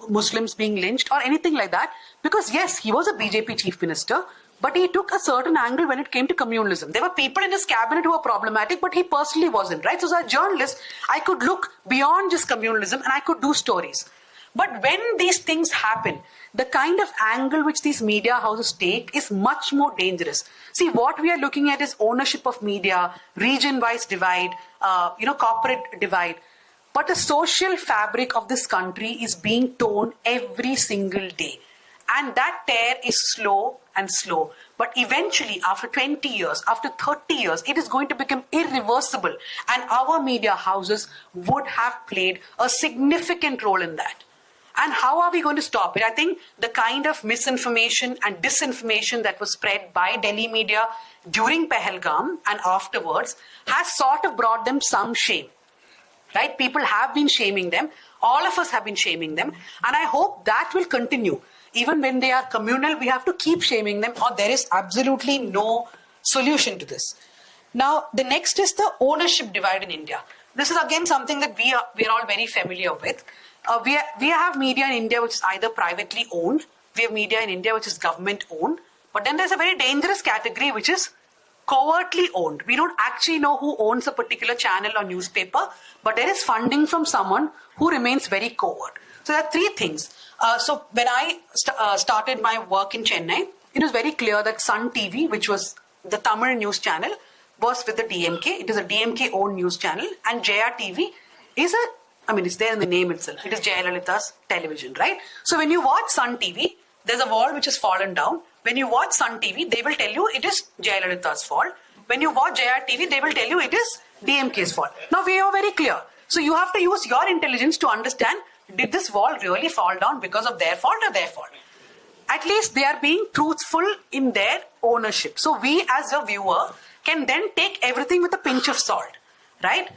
Muslims being lynched or anything like that. Because yes, he was a BJP Chief Minister, but he took a certain angle when it came to communalism. There were people in his cabinet who were problematic, but he personally wasn't, right? So as a journalist, I could look beyond just communalism and I could do stories. But when these things happen, the kind of angle which these media houses take is much more dangerous. See, what we are looking at is ownership of media, region-wise divide, corporate divide. But the social fabric of this country is being torn every single day. And that tear is slow and slow. But But eventually, after 20 years, after 30 years, it is going to become irreversible. And our media houses would have played a significant role in that. And how are we going to stop it? I think the kind of misinformation and disinformation that was spread by Delhi media during Pahalgam and afterwards has sort of brought them some shame. Right? People have been shaming them. All of us have been shaming them. And I hope that will continue. Even when they are communal, we have to keep shaming them, or there is absolutely no solution to this. Now, the next is the ownership divide in India. This is again something that we are all very familiar with. We have media in India which is either privately owned, we have media in India which is government owned, but then there's a very dangerous category which is covertly owned. We don't actually know who owns a particular channel or newspaper, but there is funding from someone who remains very covert. So there are three things. So when I started my work in Chennai, it was very clear that Sun TV, which was the Tamil news channel, was with the DMK. It is a DMK-owned news channel, and Jaya TV is it's there in the name itself. It is Jayalalitha's television, right? So when you watch Sun TV, there's a wall which has fallen down. When you watch Sun TV, they will tell you it is Jayalalitha's fault. When you watch Jaya TV, they will tell you it is DMK's fault. Now we are very clear. So you have to use your intelligence to understand, did this wall really fall down because of their fault or their fault? At least they are being truthful in their ownership. So we as a viewer can then take everything with a pinch of salt, right?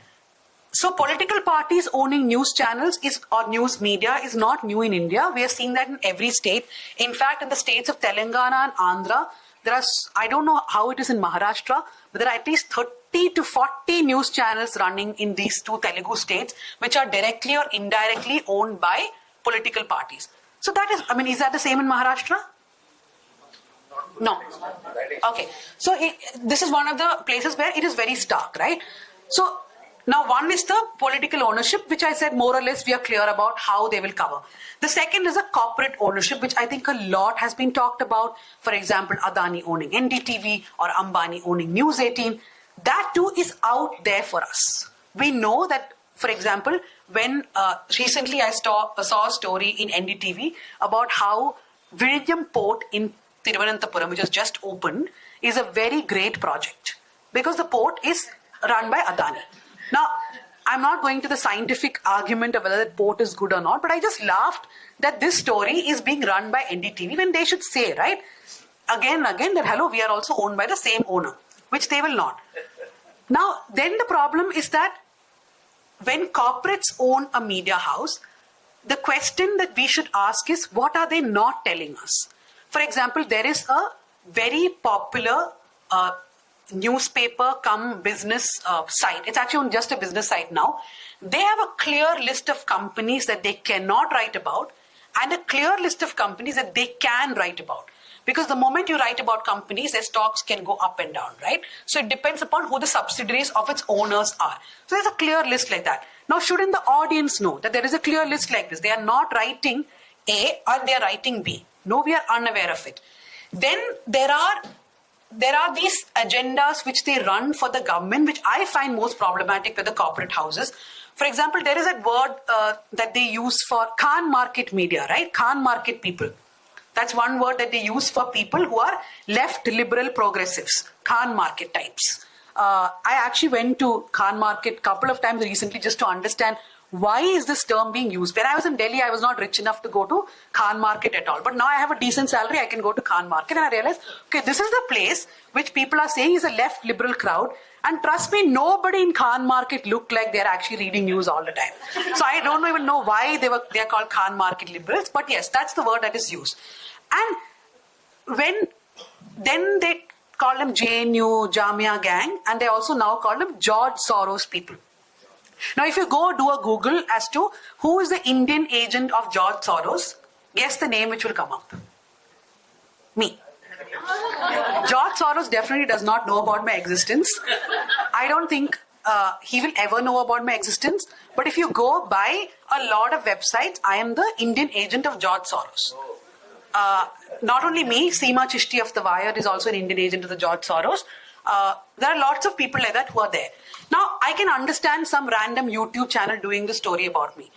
So political parties owning news channels or news media is not new in India. We are seeing that in every state. In fact, in the states of Telangana and Andhra, I don't know how it is in Maharashtra, but there are at least 30 to 40 news channels running in these two Telugu states, which are directly or indirectly owned by political parties. So that is that the same in Maharashtra? No. Okay. So this is one of the places where it is very stark, right? So now one is the political ownership, which I said more or less we are clear about how they will cover. The second is a corporate ownership, which I think a lot has been talked about. For example, Adani owning NDTV or Ambani owning News 18. That too is out there for us. We know that, for example, when recently I saw a story in NDTV about how Vizhinjam Port in Thiruvananthapuram, which has just opened, is a very great project because the port is run by Adani. Now, I'm not going to the scientific argument of whether that port is good or not, but I just laughed that this story is being run by NDTV when they should say, right, again and again that, hello, we are also owned by the same owner, which they will not. Now, then the problem is that when corporates own a media house, the question that we should ask is, what are they not telling us? For example, there is a very popular newspaper come business site. It's actually just a business site now. They have a clear list of companies that they cannot write about and a clear list of companies that they can write about. Because the moment you write about companies, their stocks can go up and down, right? So it depends upon who the subsidiaries of its owners are. So there's a clear list like that. Now, shouldn't the audience know that there is a clear list like this? They are not writing A or they are writing B. No, we are unaware of it. Then there are these agendas which they run for the government, which I find most problematic with the corporate houses. For example, there is that word that they use for Khan market media, right? Khan market people. That's one word that they use for people who are left liberal progressives, Khan market types. I actually went to Khan market a couple of times recently just to understand why is this term being used. When I was in Delhi, I was not rich enough to go to Khan market at all. But now I have a decent salary, I can go to Khan market, and I realized, okay, this is the place which people are saying is a left liberal crowd. And trust me, nobody in Khan market looked like they're actually reading news all the time. So I don't even know why they're called Khan market liberals. But yes, that's the word that is used. And then they call them JNU, Jamia gang, and they also now call them George Soros people. Now, if you go do a Google as to who is the Indian agent of George Soros, guess the name which will come up. Me. George Soros definitely does not know about my existence. I don't think he will ever know about my existence. But if you go by a lot of websites, I am the Indian agent of George Soros. Not only me, Seema Chishti of The Wire is also an Indian agent of the George Soros. There are lots of people like that who are there. Now, I can understand some random YouTube channel doing the story about me.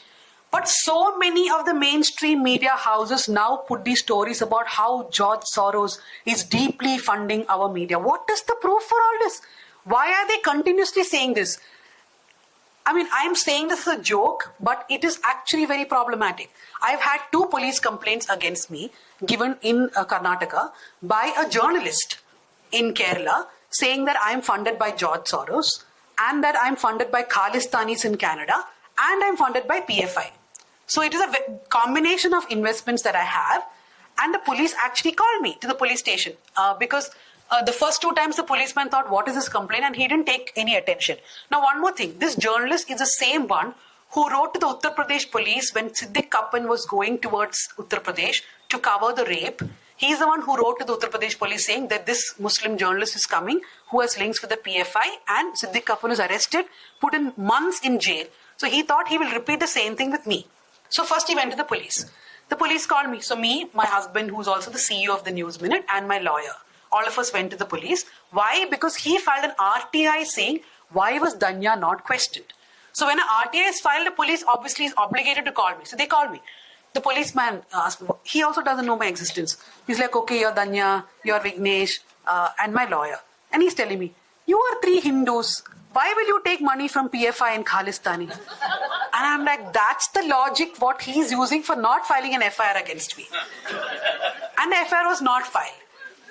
But so many of the mainstream media houses now put these stories about how George Soros is deeply funding our media. What is the proof for all this? Why are they continuously saying this? I mean, I'm saying this as a joke, but it is actually very problematic. I've had 2 police complaints against me given in Karnataka by a journalist in Kerala saying that I'm funded by George Soros and that I'm funded by Khalistanis in Canada and I'm funded by PFI. So it is a combination of investments that I have, and the police actually called me to the police station because the first 2 times the policeman thought, what is this complaint? And he didn't take any attention. Now, one more thing. This journalist is the same one who wrote to the Uttar Pradesh police when Siddiq Kappan was going towards Uttar Pradesh to cover the rape. He's the one who wrote to the Uttar Pradesh police saying that this Muslim journalist is coming who has links with the PFI, and Siddiq Kappan is arrested, put in months in jail. So he thought he will repeat the same thing with me. So first he went to the police. The police called me. So me, my husband, who's also the CEO of the News Minute, and my lawyer, all of us went to the police. Why? Because he filed an RTI saying, why was Danya not questioned? So when an RTI is filed, the police obviously is obligated to call me. So they called me. The policeman asked me, he also doesn't know my existence. He's like, okay, you're Danya, you're Vignesh, and my lawyer. And he's telling me, you are 3 Hindus. Why will you take money from PFI and Khalistani? And I'm like, that's the logic what he's using for not filing an FIR against me. And the FIR was not filed.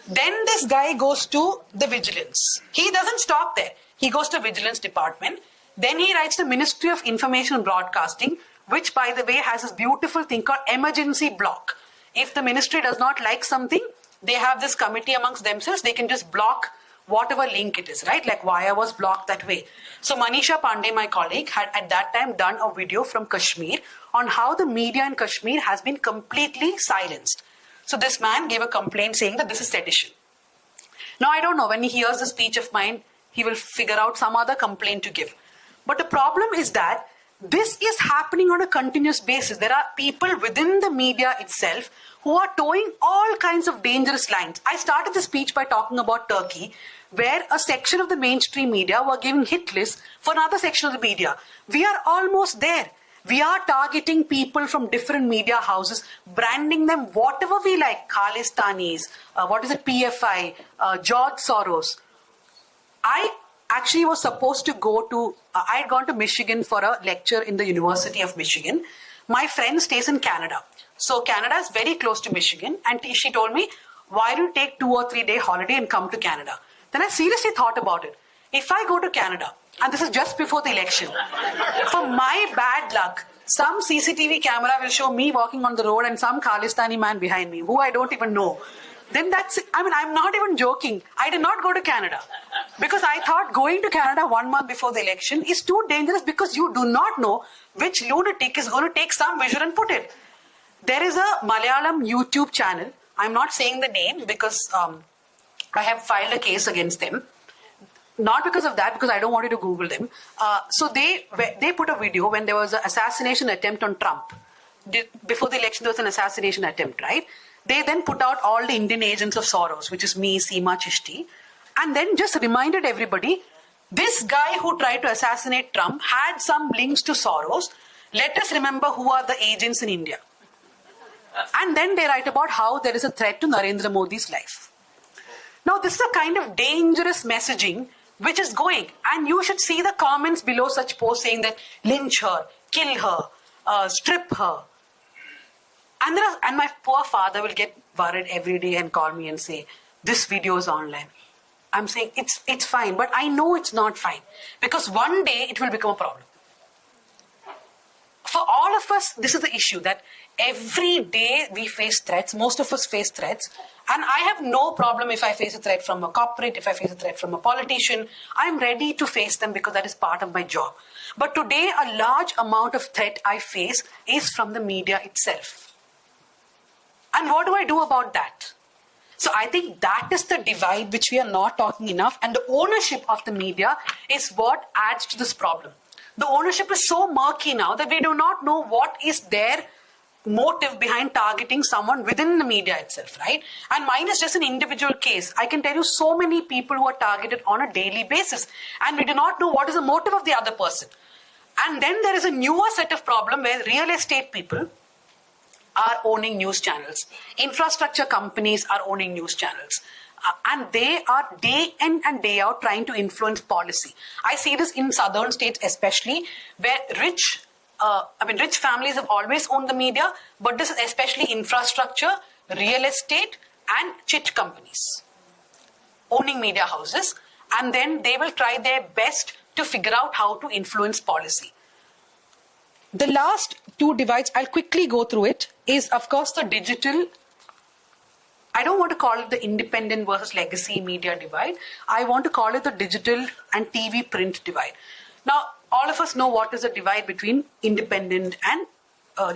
Then this guy goes to the vigilance. He doesn't stop there. He goes to vigilance department. Then he writes the Ministry of Information and Broadcasting, which, by the way, has this beautiful thing called emergency block. If the ministry does not like something, they have this committee amongst themselves. They can just block whatever link it is, right? Like Wire was blocked that way. So Manisha Pandey, my colleague, had at that time done a video from Kashmir on how the media in Kashmir has been completely silenced. So this man gave a complaint saying that this is sedition. Now, I don't know, when he hears the speech of mine, he will figure out some other complaint to give. But the problem is that this is happening on a continuous basis. There are people within the media itself who are towing all kinds of dangerous lines. I started the speech by talking about Turkey, where a section of the mainstream media were giving hit lists for another section of the media. We are almost there. We are targeting people from different media houses, branding them whatever we like. Khalistanis, PFI, George Soros. I actually was supposed to go to, I had gone to Michigan for a lecture in the University of Michigan. My friend stays in Canada. So Canada is very close to Michigan. And she told me, why don't you take 2 or 3 day holiday and come to Canada? Then I seriously thought about it. If I go to Canada, and this is just before the election, for my bad luck, some CCTV camera will show me walking on the road and some Khalistani man behind me, who I don't even know. Then I'm not even joking. I did not go to Canada because I thought going to Canada 1 month before the election is too dangerous because you do not know which lunatic is going to take some visual and put it. There is a Malayalam YouTube channel. I'm not saying the name because I have filed a case against them. Not because of that, because I don't want you to Google them. So they put a video when there was an assassination attempt on Trump. Before the election, there was an assassination attempt, right? They then put out all the Indian agents of Soros, which is me, Seema Chishti, and then just reminded everybody, this guy who tried to assassinate Trump had some links to Soros. Let us remember who are the agents in India. And then they write about how there is a threat to Narendra Modi's life. Now, this is a kind of dangerous messaging which is going. And you should see the comments below such posts saying that lynch her, kill her, strip her. And my poor father will get worried every day and call me and say, this video is online. I'm saying it's fine, but I know it's not fine because one day it will become a problem. For all of us, this is the issue that every day we face threats. Most of us face threats. And I have no problem if I face a threat from a corporate, if I face a threat from a politician. I'm ready to face them because that is part of my job. But today, a large amount of threat I face is from the media itself. And what do I do about that? So I think that is the divide which we are not talking enough. And the ownership of the media is what adds to this problem. The ownership is so murky now that we do not know what is their motive behind targeting someone within the media itself, right? And mine is just an individual case. I can tell you so many people who are targeted on a daily basis. And we do not know what is the motive of the other person. And then there is a newer set of problem where real estate people are owning news channels. Infrastructure companies are owning news channels. And they are day in and day out trying to influence policy. I see this in southern states especially, where rich families have always owned the media, but this is especially infrastructure, real estate, and chit companies owning media houses, and then they will try their best to figure out how to influence policy. The last two divides, I'll quickly go through it, is of course the digital. I don't want to call it the independent versus legacy media divide. I want to call it the digital and TV print divide. Now, all of us know what is the divide between independent and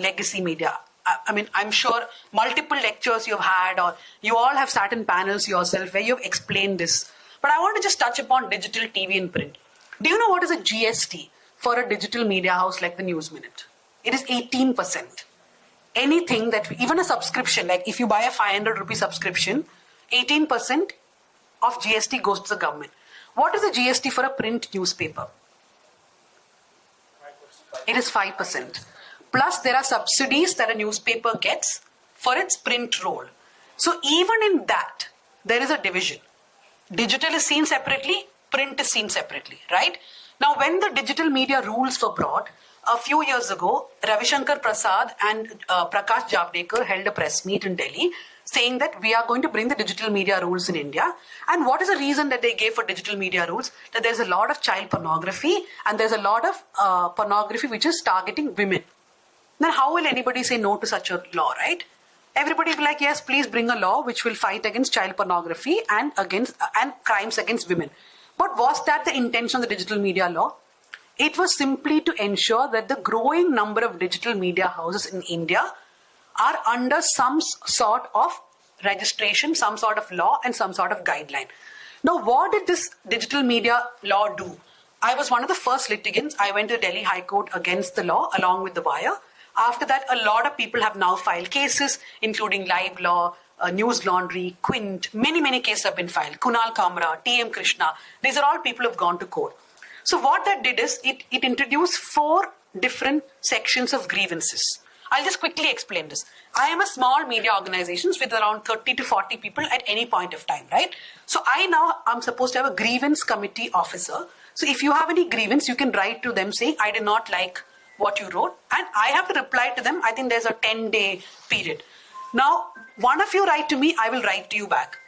legacy media. I mean, I'm sure multiple lectures you've had, or you all have sat in panels yourself where you've explained this. But I want to just touch upon digital TV and print. Do you know what is a GST for a digital media house like the News Minute? It is 18%. Anything that, even a subscription, like if you buy a 500 rupee subscription, 18% of GST goes to the government. What is the GST for a print newspaper? It is 5%. Plus, there are subsidies that a newspaper gets for its print role. So even in that, there is a division. Digital is seen separately, print is seen separately, right? Now, when the digital media rules were brought, a few years ago, Ravi Shankar Prasad and Prakash Javadekar held a press meet in Delhi saying that we are going to bring the digital media rules in India. And what is the reason that they gave for digital media rules? That there's a lot of child pornography and there's a lot of pornography which is targeting women. Then how will anybody say no to such a law, right? Everybody will be like, yes, please bring a law which will fight against child pornography and crimes against women. But was that the intention of the digital media law? It was simply to ensure that the growing number of digital media houses in India are under some sort of registration, some sort of law, and some sort of guideline. Now, what did this digital media law do? I was one of the first litigants. I went to Delhi High Court against the law along with the wire. After that, a lot of people have now filed cases, including Live Law, News Laundry, Quint. Many cases have been filed. Kunal Kamra, T.M. Krishna. These are all people who have gone to court. So what that did is it introduced 4 different sections of grievances. I'll just quickly explain this. I am a small media organization with around 30 to 40 people at any point of time, right? So I'm supposed to have a grievance committee officer. So if you have any grievance, you can write to them saying, I did not like what you wrote, and I have to reply to them. I think there's a 10-day period. Now, one of you write to me, I will write to you back.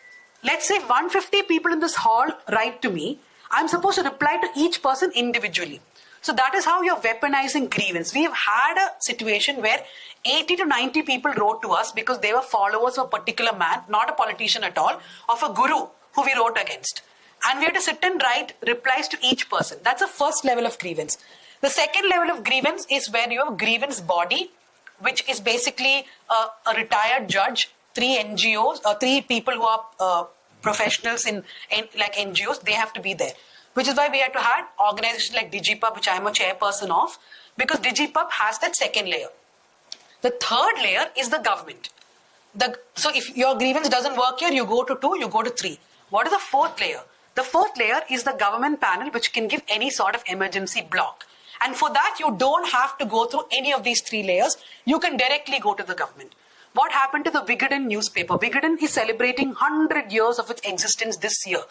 Let's say 150 people in this hall write to me. I'm supposed to reply to each person individually. So that is how you're weaponizing grievance. We have had a situation where 80 to 90 people wrote to us because they were followers of a particular man, not a politician at all, of a guru who we wrote against. And we had to sit and write replies to each person. That's the first level of grievance. The second level of grievance is where you have a grievance body, which is basically a retired judge, 3 NGOs, or 3 people who are professionals in like NGOs. They have to be there. Which is why we had to have organizations like DigiPub, which I am a chairperson of, because DigiPub has that second layer. The third layer is the government. So if your grievance doesn't work here, you go to 2, you go to 3. What is the fourth layer? The fourth layer is the government panel, which can give any sort of emergency block. And for that, you don't have to go through any of these 3 layers. You can directly go to the government. What happened to the Vigadan newspaper? Vigadan is celebrating 100 years of its existence this year.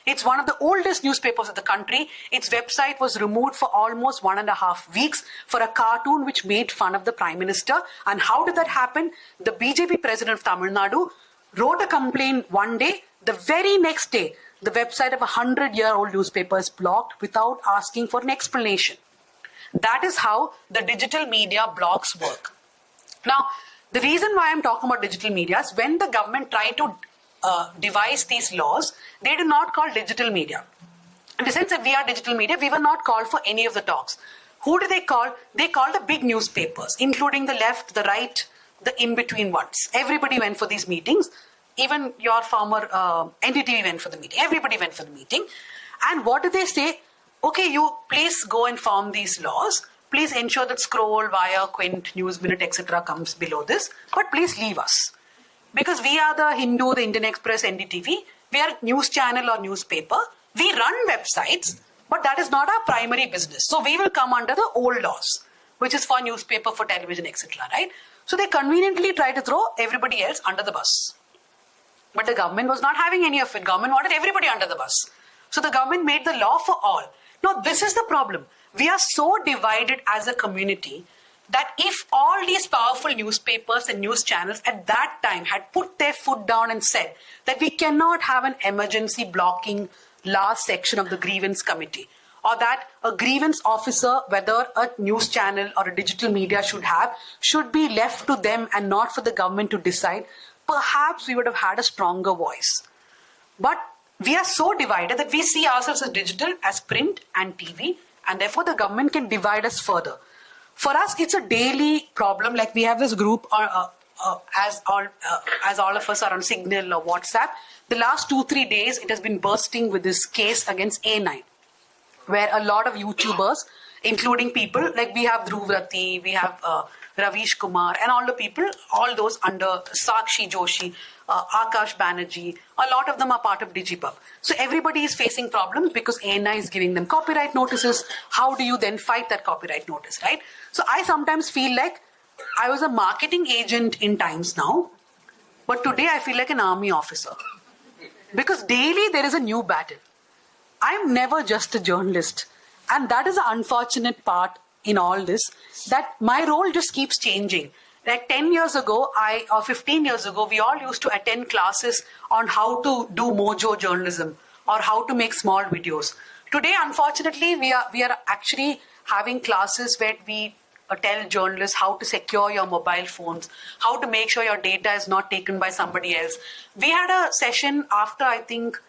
It's one of the oldest newspapers of the country. Its website was removed for almost 1.5 weeks for a cartoon which made fun of the Prime Minister. And how did that happen? The BJP president of Tamil Nadu wrote a complaint one day. The very next day, the website of a 100-year-old newspaper is blocked without asking for an explanation. That is how the digital media blocks work. Now, the reason why I'm talking about digital media is when the government tried to devise these laws, they did not call digital media. In the sense that we are digital media, we were not called for any of the talks. Who do they call? They called the big newspapers, including the left, the right, the in-between ones. Everybody went for these meetings. Even your former NDTV went for the meeting. Everybody went for the meeting. And what did they say? Okay, you please go and form these laws. Please ensure that Scroll, Wire, Quint, News Minute, etc. comes below this. But please leave us. Because we are the Hindu, the Indian Express, NDTV. We are news channel or newspaper. We run websites. But that is not our primary business. So we will come under the old laws, which is for newspaper, for television, etc. Right? So they conveniently try to throw everybody else under the bus. But the government was not having any of it. Government wanted everybody under the bus. So the government made the law for all. Now this is the problem. We are so divided as a community that if all these powerful newspapers and news channels at that time had put their foot down and said that we cannot have an emergency blocking last section of the grievance committee, or that a grievance officer, whether a news channel or a digital media should be left to them and not for the government to decide, perhaps we would have had a stronger voice. But we are so divided that we see ourselves as digital, as print and TV, and therefore the government can divide us further. For us, it's a daily problem. Like we have this group, as all of us are on Signal or WhatsApp. The last 2-3 days, it has been bursting with this case against A9, where a lot of YouTubers, including people like we have Dhruv Rati, we have Ravish Kumar, and all the people, all those under Sakshi Joshi, Akash Banerjee, a lot of them are part of Digipub. So everybody is facing problems because ANI is giving them copyright notices. How do you then fight that copyright notice, right? So I sometimes feel like I was a marketing agent in Times Now, but today I feel like an army officer. Because daily there is a new battle. I'm never just a journalist. And that is the unfortunate part in all this, that my role just keeps changing. Like 10 years ago, or 15 years ago, we all used to attend classes on how to do mojo journalism or how to make small videos. Today, unfortunately, we are actually having classes where we tell journalists how to secure your mobile phones, how to make sure your data is not taken by somebody else. We had a session after, I think,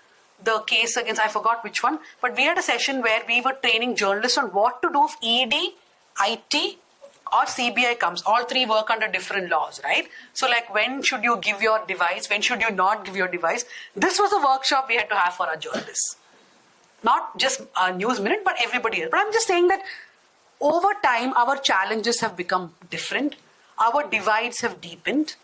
the case against, I forgot which one, but we had a session where we were training journalists on what to do if ED, IT, or CBI comes. All three work under different laws, right? So like, when should you give your device? When should you not give your device? This was a workshop we had to have for our journalists. Not just News Minute, but everybody else. But I'm just saying that over time, our challenges have become different. Our divides have deepened.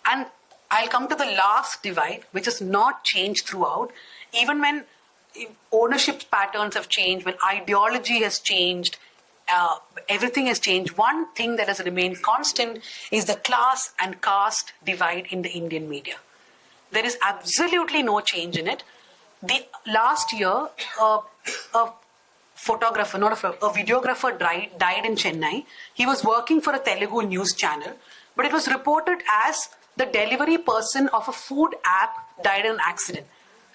And I'll come to the last divide, which has not changed throughout. Even when ownership patterns have changed, when ideology has changed, everything has changed. One thing that has remained constant is the class and caste divide in the Indian media. There is absolutely no change in it. The last year, a photographer, not a videographer died in Chennai. He was working for a Telugu news channel, but it was reported as the delivery person of a food app died in an accident.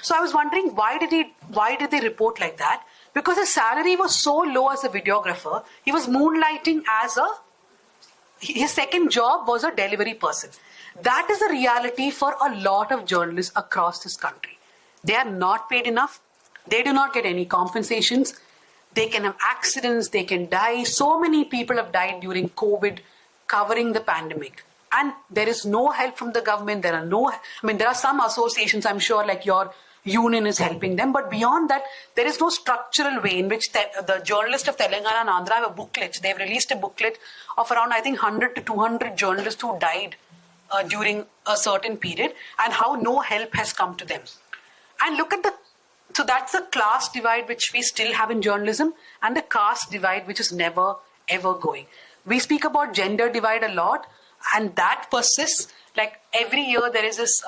So I was wondering, why did they report like that? Because his salary was so low as a videographer, he was moonlighting as his second job was a delivery person. That is a reality for a lot of journalists across this country. They are not paid enough. They do not get any compensations. They can have accidents. They can die. So many people have died during COVID covering the pandemic. And there is no help from the government. There are some associations, I'm sure, like your union is helping them. But beyond that, there is no structural way in which the journalists of Telangana and Andhra have a booklet. They've released a booklet of around, I think, 100 to 200 journalists who died during a certain period and how no help has come to them. And look at so that's the class divide which we still have in journalism, and the caste divide which is never, ever going. We speak about gender divide a lot, and that persists. Like every year there is this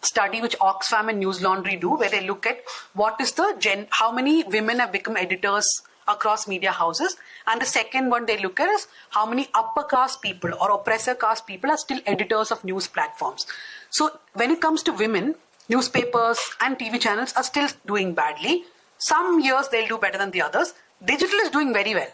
study which Oxfam and News Laundry do, where they look at what is how many women have become editors across media houses, and the second one they look at is how many upper caste people or oppressor caste people are still editors of news platforms. So when it comes to women, newspapers and TV channels are still doing badly. Some years they'll do better than the others. Digital is doing very well.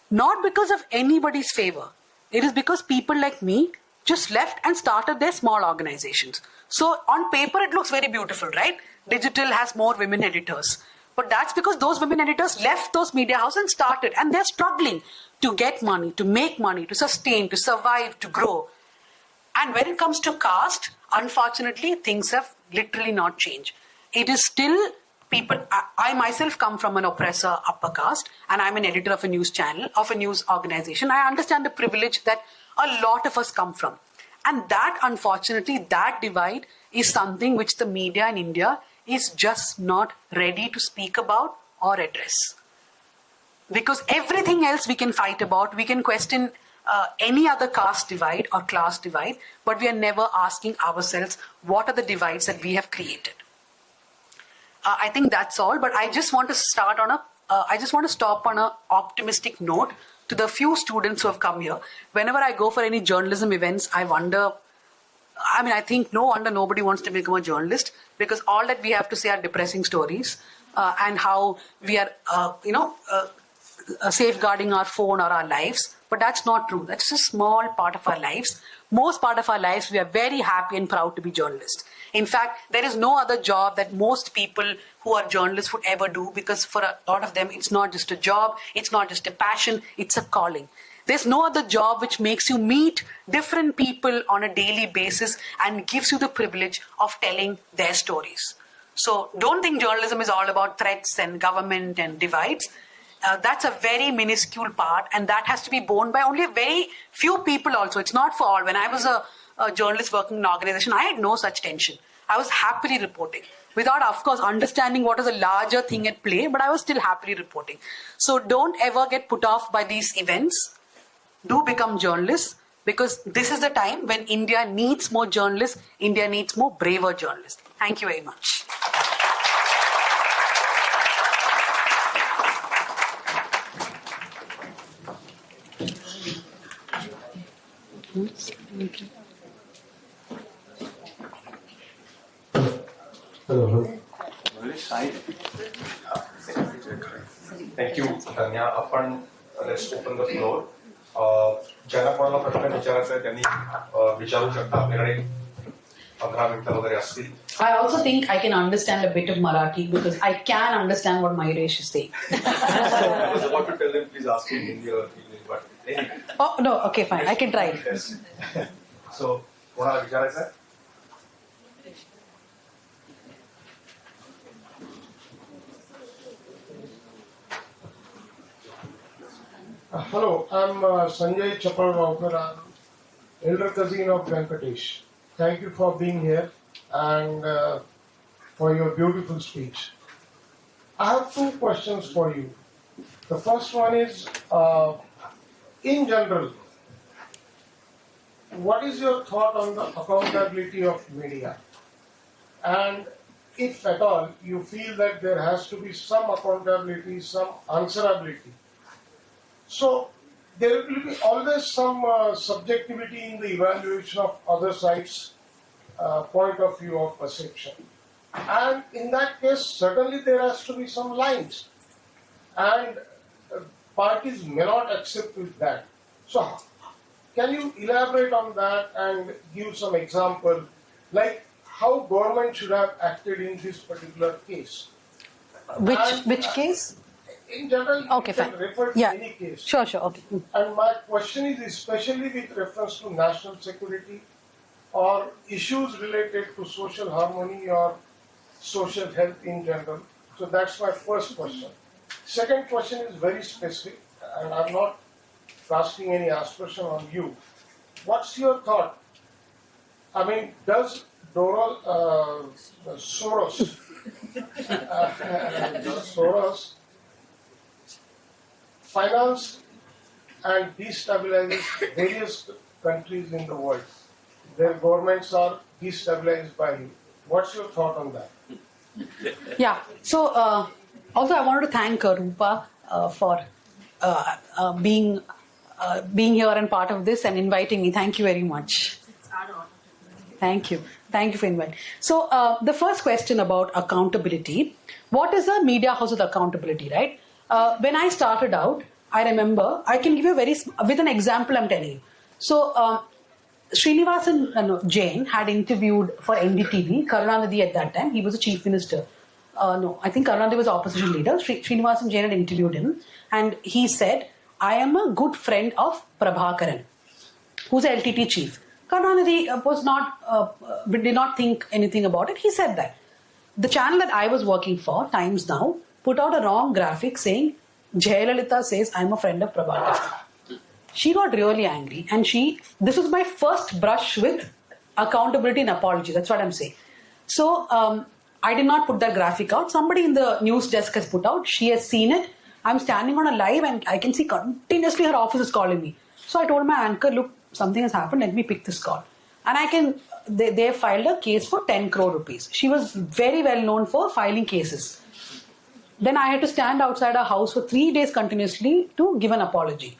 Not because of anybody's favor. It is because people like me just left and started their small organizations. So on paper it looks very beautiful, right? Digital has more women editors. But that's because those women editors left those media houses and started. And they're struggling to get money, to make money, to sustain, to survive, to grow. And when it comes to caste, unfortunately, things have literally not changed. It is still people. I myself come from an oppressor upper caste, and I'm an editor of a news channel, of a news organization. I understand the privilege that a lot of us come from. And that, unfortunately, that divide is something which the media in India is just not ready to speak about or address. Because everything else we can fight about, we can question any other caste divide or class divide, but we are never asking ourselves what are the divides that we have created. I think that's all, but I just want to start on I just want to stop on an optimistic note to the few students who have come here. Whenever I go for any journalism events, I wonder, I think no wonder nobody wants to become a journalist, because all that we have to say are depressing stories and how we are, safeguarding our phone or our lives. But that's not true. That's a small part of our lives. Most part of our lives, we are very happy and proud to be journalists. In fact, there is no other job that most people who are journalists would ever do, because for a lot of them, it's not just a job, it's not just a passion, it's a calling. There's no other job which makes you meet different people on a daily basis and gives you the privilege of telling their stories. So don't think journalism is all about threats and government and divides. That's a very minuscule part, and that has to be borne by only a very few people also. It's not for all. When I was a journalist working in an organization, I had no such tension. I was happily reporting without, of course, understanding what is a larger thing at play, but I was still happily reporting. So don't ever get put off by these events. Do become journalists, because this is the time when India needs more journalists. India needs more braver journalists. Thank you very much. Hello. Thank you धन्या. आपण let's open the floor. ज्यांना कोणाला प्रश्न विचारायचा आहे त्यांनी विचारू शकता. आपल्याकडे 15 मिनिटं वगैरे असतील. I also think I can understand a bit of Marathi, because I can understand what Mayuresh is saying. I was about to tell them, please ask in Hindi or English, but anyway. Oh, no, okay, fine. I can try it. Yes. So, कोणाला विचारायचं आहे? Hello, I'm Sanjay Chapalgaonkar. I'm elder cousin of Vyanktesh. Thank you for being here and for your beautiful speech. I have 2 questions for you. The first one is, in general, what is your thought on the accountability of media? And if at all you feel that there has to be some accountability, some answerability, so there will be always some subjectivity in the evaluation of other sides' point of view of perception. And in that case, certainly there has to be some lines. And parties may not accept with that. So can you elaborate on that and give some example, like how government should have acted in this particular case? Which case? In general, Okay, you can fine. refer to Yeah. any case. Sure, okay. And my question is especially with reference to national security or issues related to social harmony or social health in general. So that's my first question. Second question is very specific, and I'm not casting any aspersion on you. What's your thought? I mean, does Soros finance and destabilizes various countries in the world? Their governments are destabilized by him. What's your thought on that? Yeah. So, also I wanted to thank Rupa for being here and part of this and inviting me. Thank you very much. Thank you. Thank you for inviting. So, the first question about accountability. What is a media house with accountability, right? When I started out, I remember, I can give you with an example I'm telling you. So, Srinivasan Jain had interviewed for NDTV, Karunanidhi at that time. He was the chief minister. I think Karunanidhi was the opposition leader. Srinivasan Jain had interviewed him, and he said, I am a good friend of Prabhakaran, who's the LTT chief. Karunanidhi did not think anything about it. He said that. The channel that I was working for, Times Now, put out a wrong graphic saying, Jayalalitha says, I'm a friend of Prabhakaran. She got really angry, and this was my first brush with accountability and apology. That's what I'm saying. So, I did not put that graphic out. Somebody in the news desk has put out. She has seen it. I'm standing on a live and I can see continuously her office is calling me. So I told my anchor, look, something has happened. Let me pick this call. And they have filed a case for 10 crore rupees. She was very well known for filing cases. Then I had to stand outside her house for 3 days continuously to give an apology.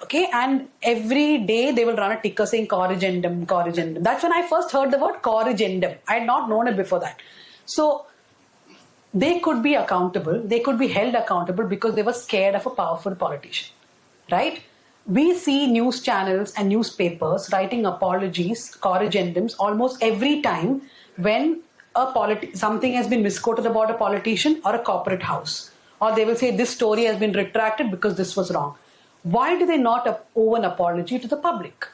Okay, and every day they will run a ticker saying corrigendum, corrigendum. That's when I first heard the word corrigendum. I had not known it before that. So they could be accountable, they could be held accountable because they were scared of a powerful politician, right? We see news channels and newspapers writing apologies, corrigendums, almost every time when something has been misquoted about a politician or a corporate house. Or they will say this story has been retracted because this was wrong. Why do they not owe an apology to the public?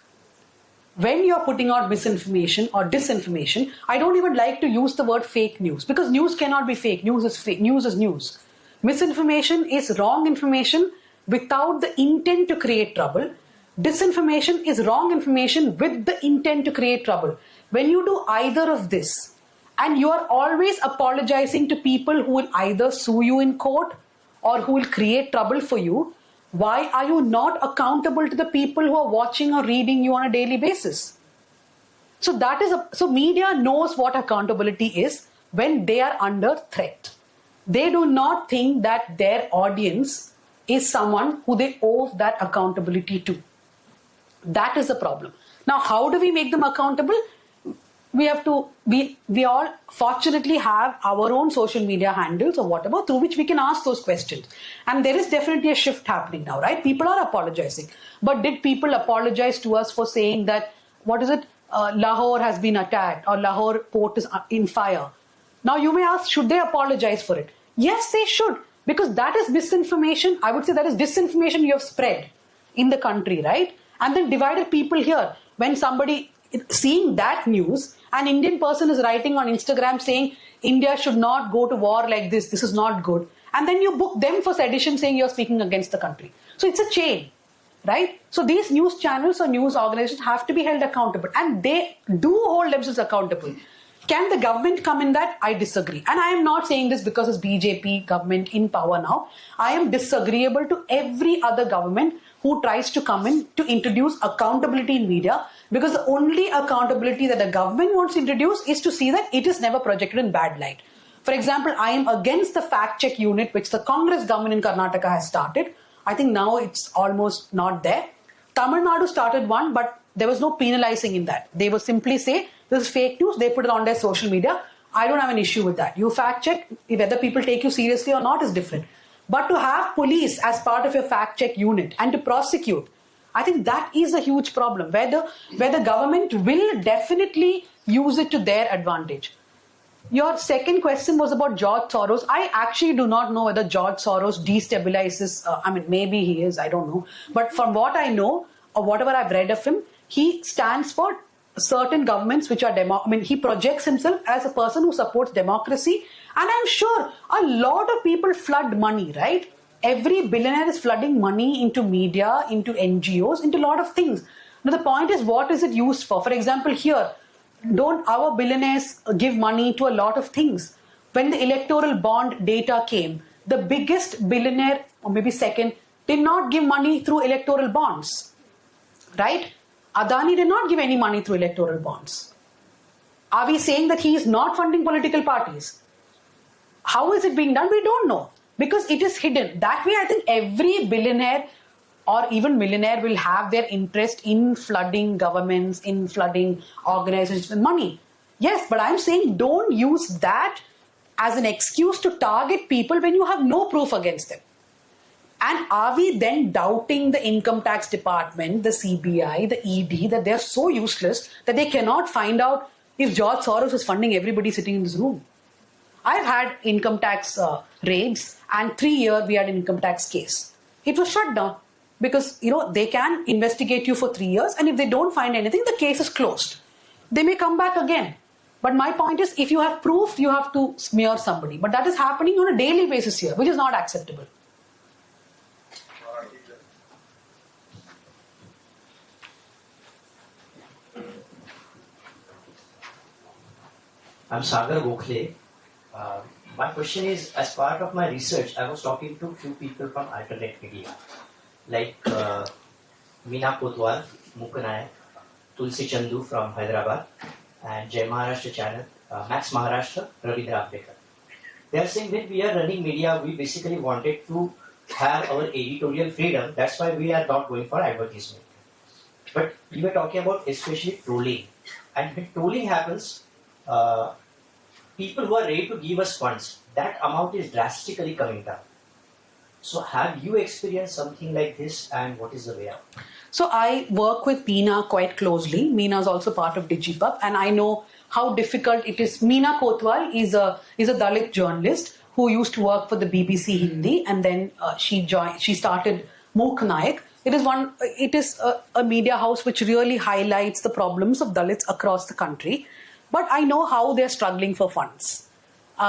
When you're putting out misinformation or disinformation, I don't even like to use the word fake news because news cannot be fake. News is fake. News is news. Misinformation is wrong information without the intent to create trouble. Disinformation is wrong information with the intent to create trouble. When you do either of this, and you are always apologizing to people who will either sue you in court or who will create trouble for you, why are you not accountable to the people who are watching or reading you on a daily basis? So media knows what accountability is when they are under threat. They do not think that their audience is someone who they owe that accountability to. That is the problem. Now, how do we make them accountable? We all fortunately have our own social media handles or whatever through which we can ask those questions. And there is definitely a shift happening now, right? People are apologizing. But did people apologize to us for saying that, Lahore has been attacked or Lahore port is in fire? Now you may ask, should they apologize for it? Yes, they should. Because that is misinformation. I would say that is disinformation you have spread in the country, right? And then divided people here. When somebody seeing that news, an Indian person is writing on Instagram saying India should not go to war like this is not good, and then you book them for sedition saying you're speaking against the country. So it's a chain, right? So these news channels or news organizations have to be held accountable, and they do hold themselves accountable. Can the government come in that? I disagree. And I am not saying this because it's BJP government in power now. I am disagreeable to every other government who tries to come in to introduce accountability in media, because the only accountability that the government wants to introduce is to see that it is never projected in bad light. For example, I am against the fact check unit which the Congress government in Karnataka has started. I think now it's almost not there. Tamil Nadu started one, but there was no penalizing in that. They would simply say, this is fake news, they put it on their social media. I don't have an issue with that. You fact check, whether people take you seriously or not is different. But to have police as part of your fact check unit and to prosecute, I think that is a huge problem where the government will definitely use it to their advantage. Your second question was about George Soros. I actually do not know whether George Soros destabilizes, maybe he is, I don't know. But from what I know or whatever I've read of him, he stands for certain governments which are he projects himself as a person who supports democracy. And I'm sure a lot of people flood money, right? Every billionaire is flooding money into media, into NGOs, into a lot of things. Now the point is, what is it used for? For example, here, don't our billionaires give money to a lot of things? When the electoral bond data came, the biggest billionaire, or maybe second, did not give money through electoral bonds, right? Adani did not give any money through electoral bonds. Are we saying that he is not funding political parties? How is it being done? We don't know, because it is hidden. That way, I think every billionaire or even millionaire will have their interest in flooding governments, in flooding organizations with money. Yes, but I'm saying don't use that as an excuse to target people when you have no proof against them. And are we then doubting the income tax department, the CBI, the ED, that they're so useless that they cannot find out if George Soros is funding everybody sitting in this room? I've had income tax raids, and 3 years we had an income tax case. It was shut down because, they can investigate you for 3 years, and if they don't find anything, the case is closed. They may come back again. But my point is, if you have proof, you have to smear somebody. But that is happening on a daily basis here, which is not acceptable. I'm Sagar Gokhale. My question is, as part of my research, I was talking to few people from alternate media, like Meena Kotwal, Mukanayak, Tulsi Chandu from Hyderabad, and Jai Maharashtra channel, Max Maharashtra, Ravindra Ambekar. They are saying when we are running media, we basically wanted to have our editorial freedom. That's why we are not going for advertisement. But you were talking about especially trolling. And when trolling happens, people who are ready to give us funds, that amount is drastically coming down. So have you experienced something like this, and what is the way out? So I work with Meena quite closely. Meena is also part of Digipub, and I know how difficult it is. Meena Kotwal is a Dalit journalist who used to work for the BBC Hindi, and then she started Mook Nayak. It is a media house which really highlights the problems of Dalits across the country. But I know how they're struggling for funds.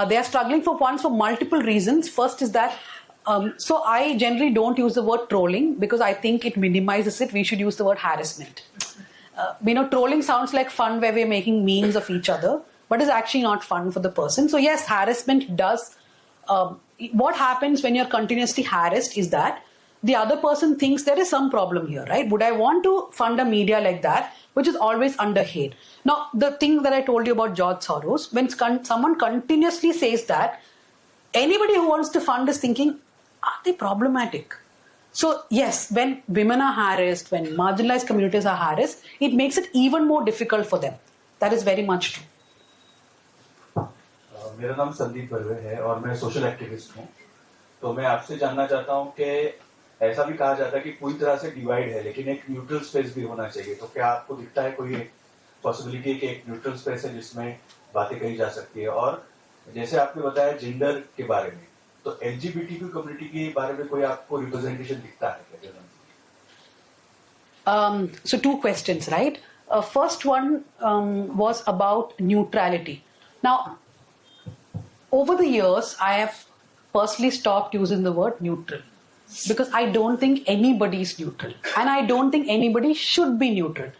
They are struggling for funds for multiple reasons. First is that, so I generally don't use the word trolling because I think it minimizes it. We should use the word harassment. Trolling sounds like fun where we're making memes of each other, but it's actually not fun for the person. So yes, harassment does. What happens when you're continuously harassed is that the other person thinks there is some problem here, right? Would I want to fund a media like that, which is always under hate? Now, the thing that I told you about George Soros, when someone continuously says that, anybody who wants to fund is thinking, are they problematic? So yes, when women are harassed, when marginalized communities are harassed, it makes it even more difficult for them. That is very much true. मेरा नाम संदीप बर्वे है और मैं social activist हूँ। तो मैं आपसे जानना चाहता हूँ कि ऐसा भी कहा जाता है कि पूरी तरह से डिवाइड है, लेकिन एक न्यूट्रल स्पेस भी होना चाहिए। तो क्या आपको दिखता है कोई पॉसिबिलिटी कि एक न्यूट्रल स्पेस है जिसमें बातें कही जा सकती है? और जैसे आपने बताया जेंडर के बारे में, तो एलजीबीटीक्यू कम्युनिटी के बारे में कोई आपको रिप्रेजेंटेशन दिखता है क्या? So two questions, right? First one was about neutrality. Now, over the years, I have personally stopped using the word neutral because I don't think anybody is neutral and I don't think anybody should be neutral.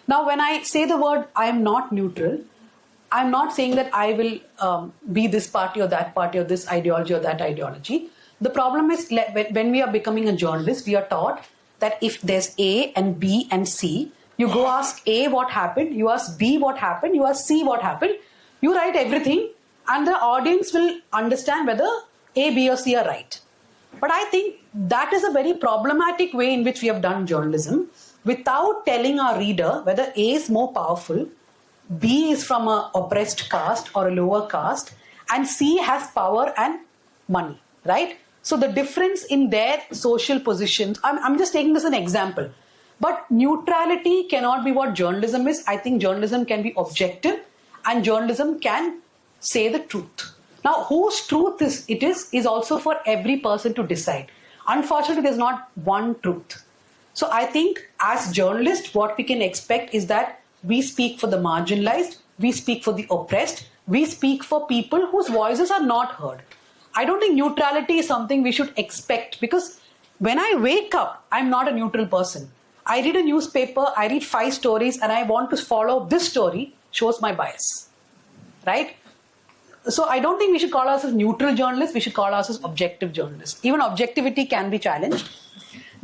Now, when I say the word I am not neutral, I'm not saying that I will be this party or that party or this ideology or that ideology. The problem is when we are becoming a journalist, we are taught that if there's A and B and C, you go ask A what happened, you ask B what happened, you ask C what happened, you write everything and the audience will understand whether A, B or C are right. But I think that is a very problematic way in which we have done journalism without telling our reader whether A is more powerful, B is from an oppressed caste or a lower caste, and C has power and money, right? So the difference in their social positions, I'm just taking this as an example. But neutrality cannot be what journalism is. I think journalism can be objective and journalism can say the truth. Now, whose truth it is also for every person to decide. Unfortunately, there's not one truth. So I think as journalists, what we can expect is that we speak for the marginalized, we speak for the oppressed, we speak for people whose voices are not heard. I don't think neutrality is something we should expect because when I wake up, I'm not a neutral person. I read a newspaper, I read 5 stories and I want to follow this story, shows my bias, right? So I don't think we should call ourselves neutral journalists, we should call ourselves objective journalists. Even objectivity can be challenged.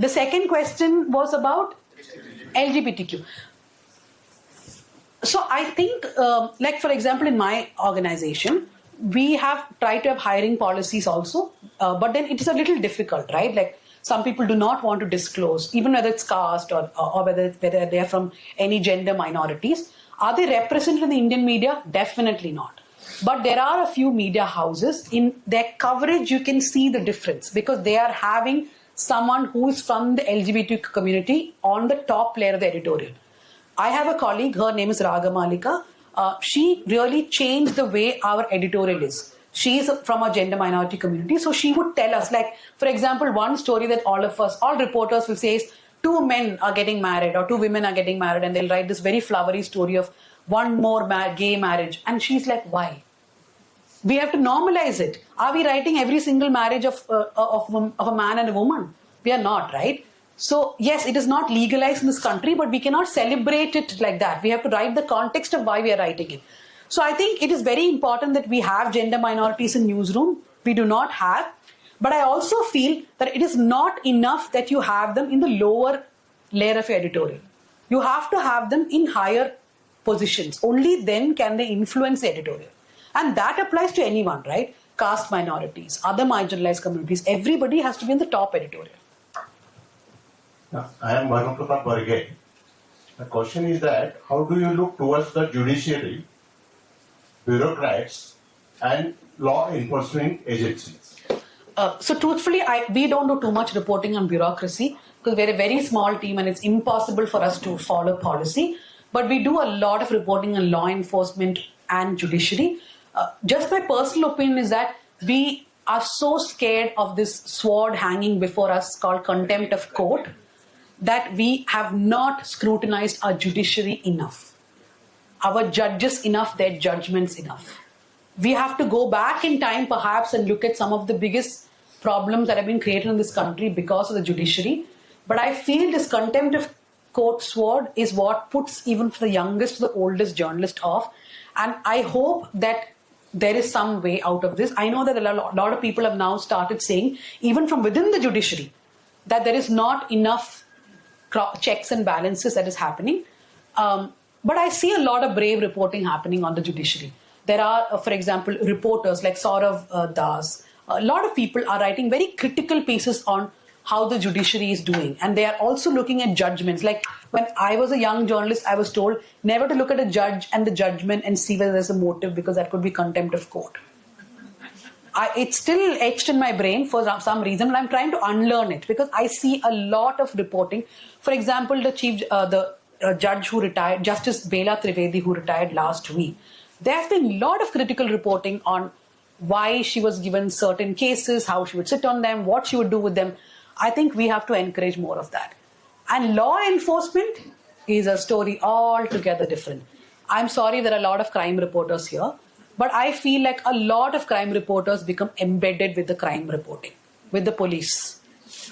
The second question was about LGBTQ. So I think, like for example, in my organization, we have tried to have hiring policies also, but then it is a little difficult, right? Like some people do not want to disclose, even whether it's caste or whether they are from any gender minorities. Are they represented in the Indian media? Definitely not. But there are a few media houses, in their coverage you can see the difference because they are having someone who is from the LGBT community on the top layer of the editorial. I have a colleague, her name is Raga Malika. She really changed the way our editorial is. She is from a gender minority community, so she would tell us, like, for example, one story that all reporters will say is 2 men are getting married or 2 women are getting married, and they'll write this very flowery story of one more gay marriage. And she's like, why? We have to normalize it. Are we writing every single marriage of a man and a woman? We are not, right? So yes, it is not legalized in this country, but we cannot celebrate it like that. We have to write the context of why we are writing it. So I think it is very important that we have gender minorities in newsroom. We do not have. But I also feel that it is not enough that you have them in the lower layer of editorial. You have to have them in higher positions. Only then can they influence the editorial. And that applies to anyone, right? Caste minorities, other marginalized communities. Everybody has to be in the top editorial. I am Bhanuprataap Barge. The question is that how do you look towards the judiciary, bureaucrats, and law enforcement agencies? So truthfully, we don't do too much reporting on bureaucracy because we're a very small team and it's impossible for us to follow policy. But we do a lot of reporting on law enforcement and judiciary. Just my personal opinion is that we are so scared of this sword hanging before us called contempt of court that we have not scrutinized our judiciary enough, our judges enough, their judgments enough. We have to go back in time perhaps and look at some of the biggest problems that have been created in this country because of the judiciary. But I feel this contempt of court sword is what puts even the youngest to the oldest journalist off. And I hope that there is some way out of this. I know that a lot of people have now started saying, even from within the judiciary, that there is not enough checks and balances that is happening. But I see a lot of brave reporting happening on the judiciary. There are, for example, reporters like Saurav Das. A lot of people are writing very critical pieces on how the judiciary is doing. And they are also looking at judgments. Like when I was a young journalist, I was told never to look at a judge and the judgment and see whether there's a motive because that could be contempt of court. It's still etched in my brain for some reason, and I'm trying to unlearn it because I see a lot of reporting. For example, the judge who retired, Justice Bela Trivedi, who retired last week, there's been a lot of critical reporting on why she was given certain cases, how she would sit on them, what she would do with them. I think we have to encourage more of that. And law enforcement is a story altogether different. I'm sorry there are a lot of crime reporters here, but I feel like a lot of crime reporters become embedded with the crime reporting, with the police.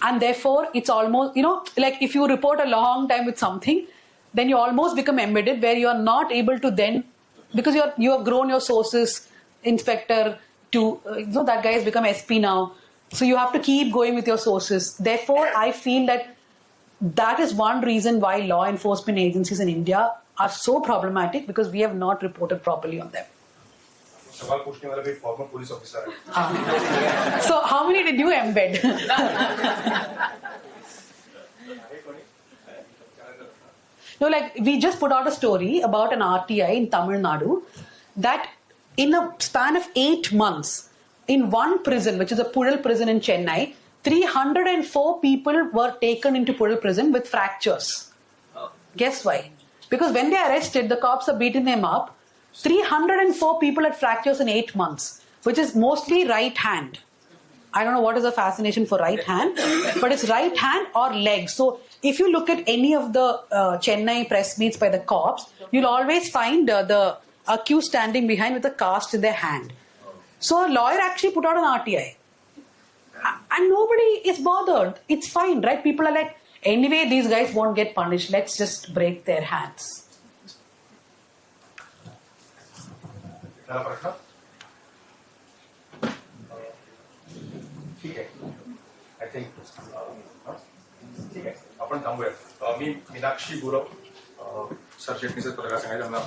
And therefore, it's almost, like if you report a long time with something, then you almost become embedded where you are not able to then, because you have grown your sources, inspector, to, that guy has become SP now. So you have to keep going with your sources. Therefore, I feel that is one reason why law enforcement agencies in India are so problematic, because we have not reported properly on them. सवाल पूछने वाला भी former police officer है. So how many did you embed? No, like we just put out a story about an RTI in Tamil Nadu that in a span of 8 months, in one prison, which is a Pural prison in Chennai, 304 people were taken into Pural prison with fractures. Guess why? Because when they arrested, the cops are beating them up. 304 people had fractures in 8 months, which is mostly right hand. I don't know what is the fascination for right hand, but it's right hand or leg. So if you look at any of the Chennai press meets by the cops, you'll always find the accused standing behind with a cast in their hand. So a lawyer actually put out an RTI. And nobody is bothered. It's fine, right? People are like, anyway, these guys won't get punished. Let's just break their hands. ठीक आहे. I think ठीक आहे, आपण थांबूया. मी मीनाक्षी गुरव, सरचिटणीस पत्रकार संघाचा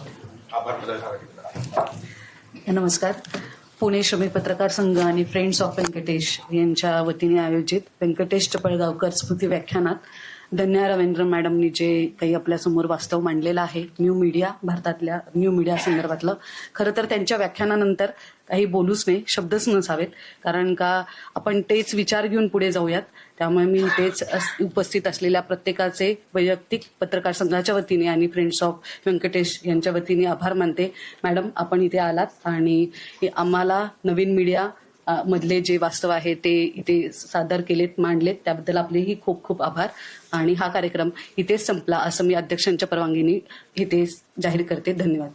आभार प्रदर्शन करायचे. नमस्कार. पुणे श्रमिक पत्रकार संघ आणि फ्रेंड्स ऑफ व्यंकटेश यांच्या वतीने आयोजित व्यंकटेश चपळगावकर स्मृती व्याख्यानात धन्या रवींद्र मॅडमनी जे काही आपल्यासमोर वास्तव मांडलेलं आहे न्यू मीडिया, भारतातल्या न्यू मीडिया संदर्भातलं, खरं तर त्यांच्या व्याख्यानानंतर काही बोलूच नाही, शब्दच नसावेत, कारण का आपण तेच विचार घेऊन पुढे जाऊयात. त्यामुळे मी तेच उपस्थित असलेल्या प्रत्येकाचे वैयक्तिक पत्रकार संघाच्या वतीने आणि फ्रेंड्स ऑफ व्यंकटेश यांच्या वतीने आभार मानते. मॅडम, आपण इथे आलात आणि आम्हाला नवीन मीडिया मधले जे वास्तव आहे ते इथे सादर केलेत, मांडलेत, त्याबद्दल आपलेही खूप खूप आभार. आणि हा कार्यक्रम इथेच संपला असं मी अध्यक्षांच्या परवानगीने इथे जाहीर करते. धन्यवाद.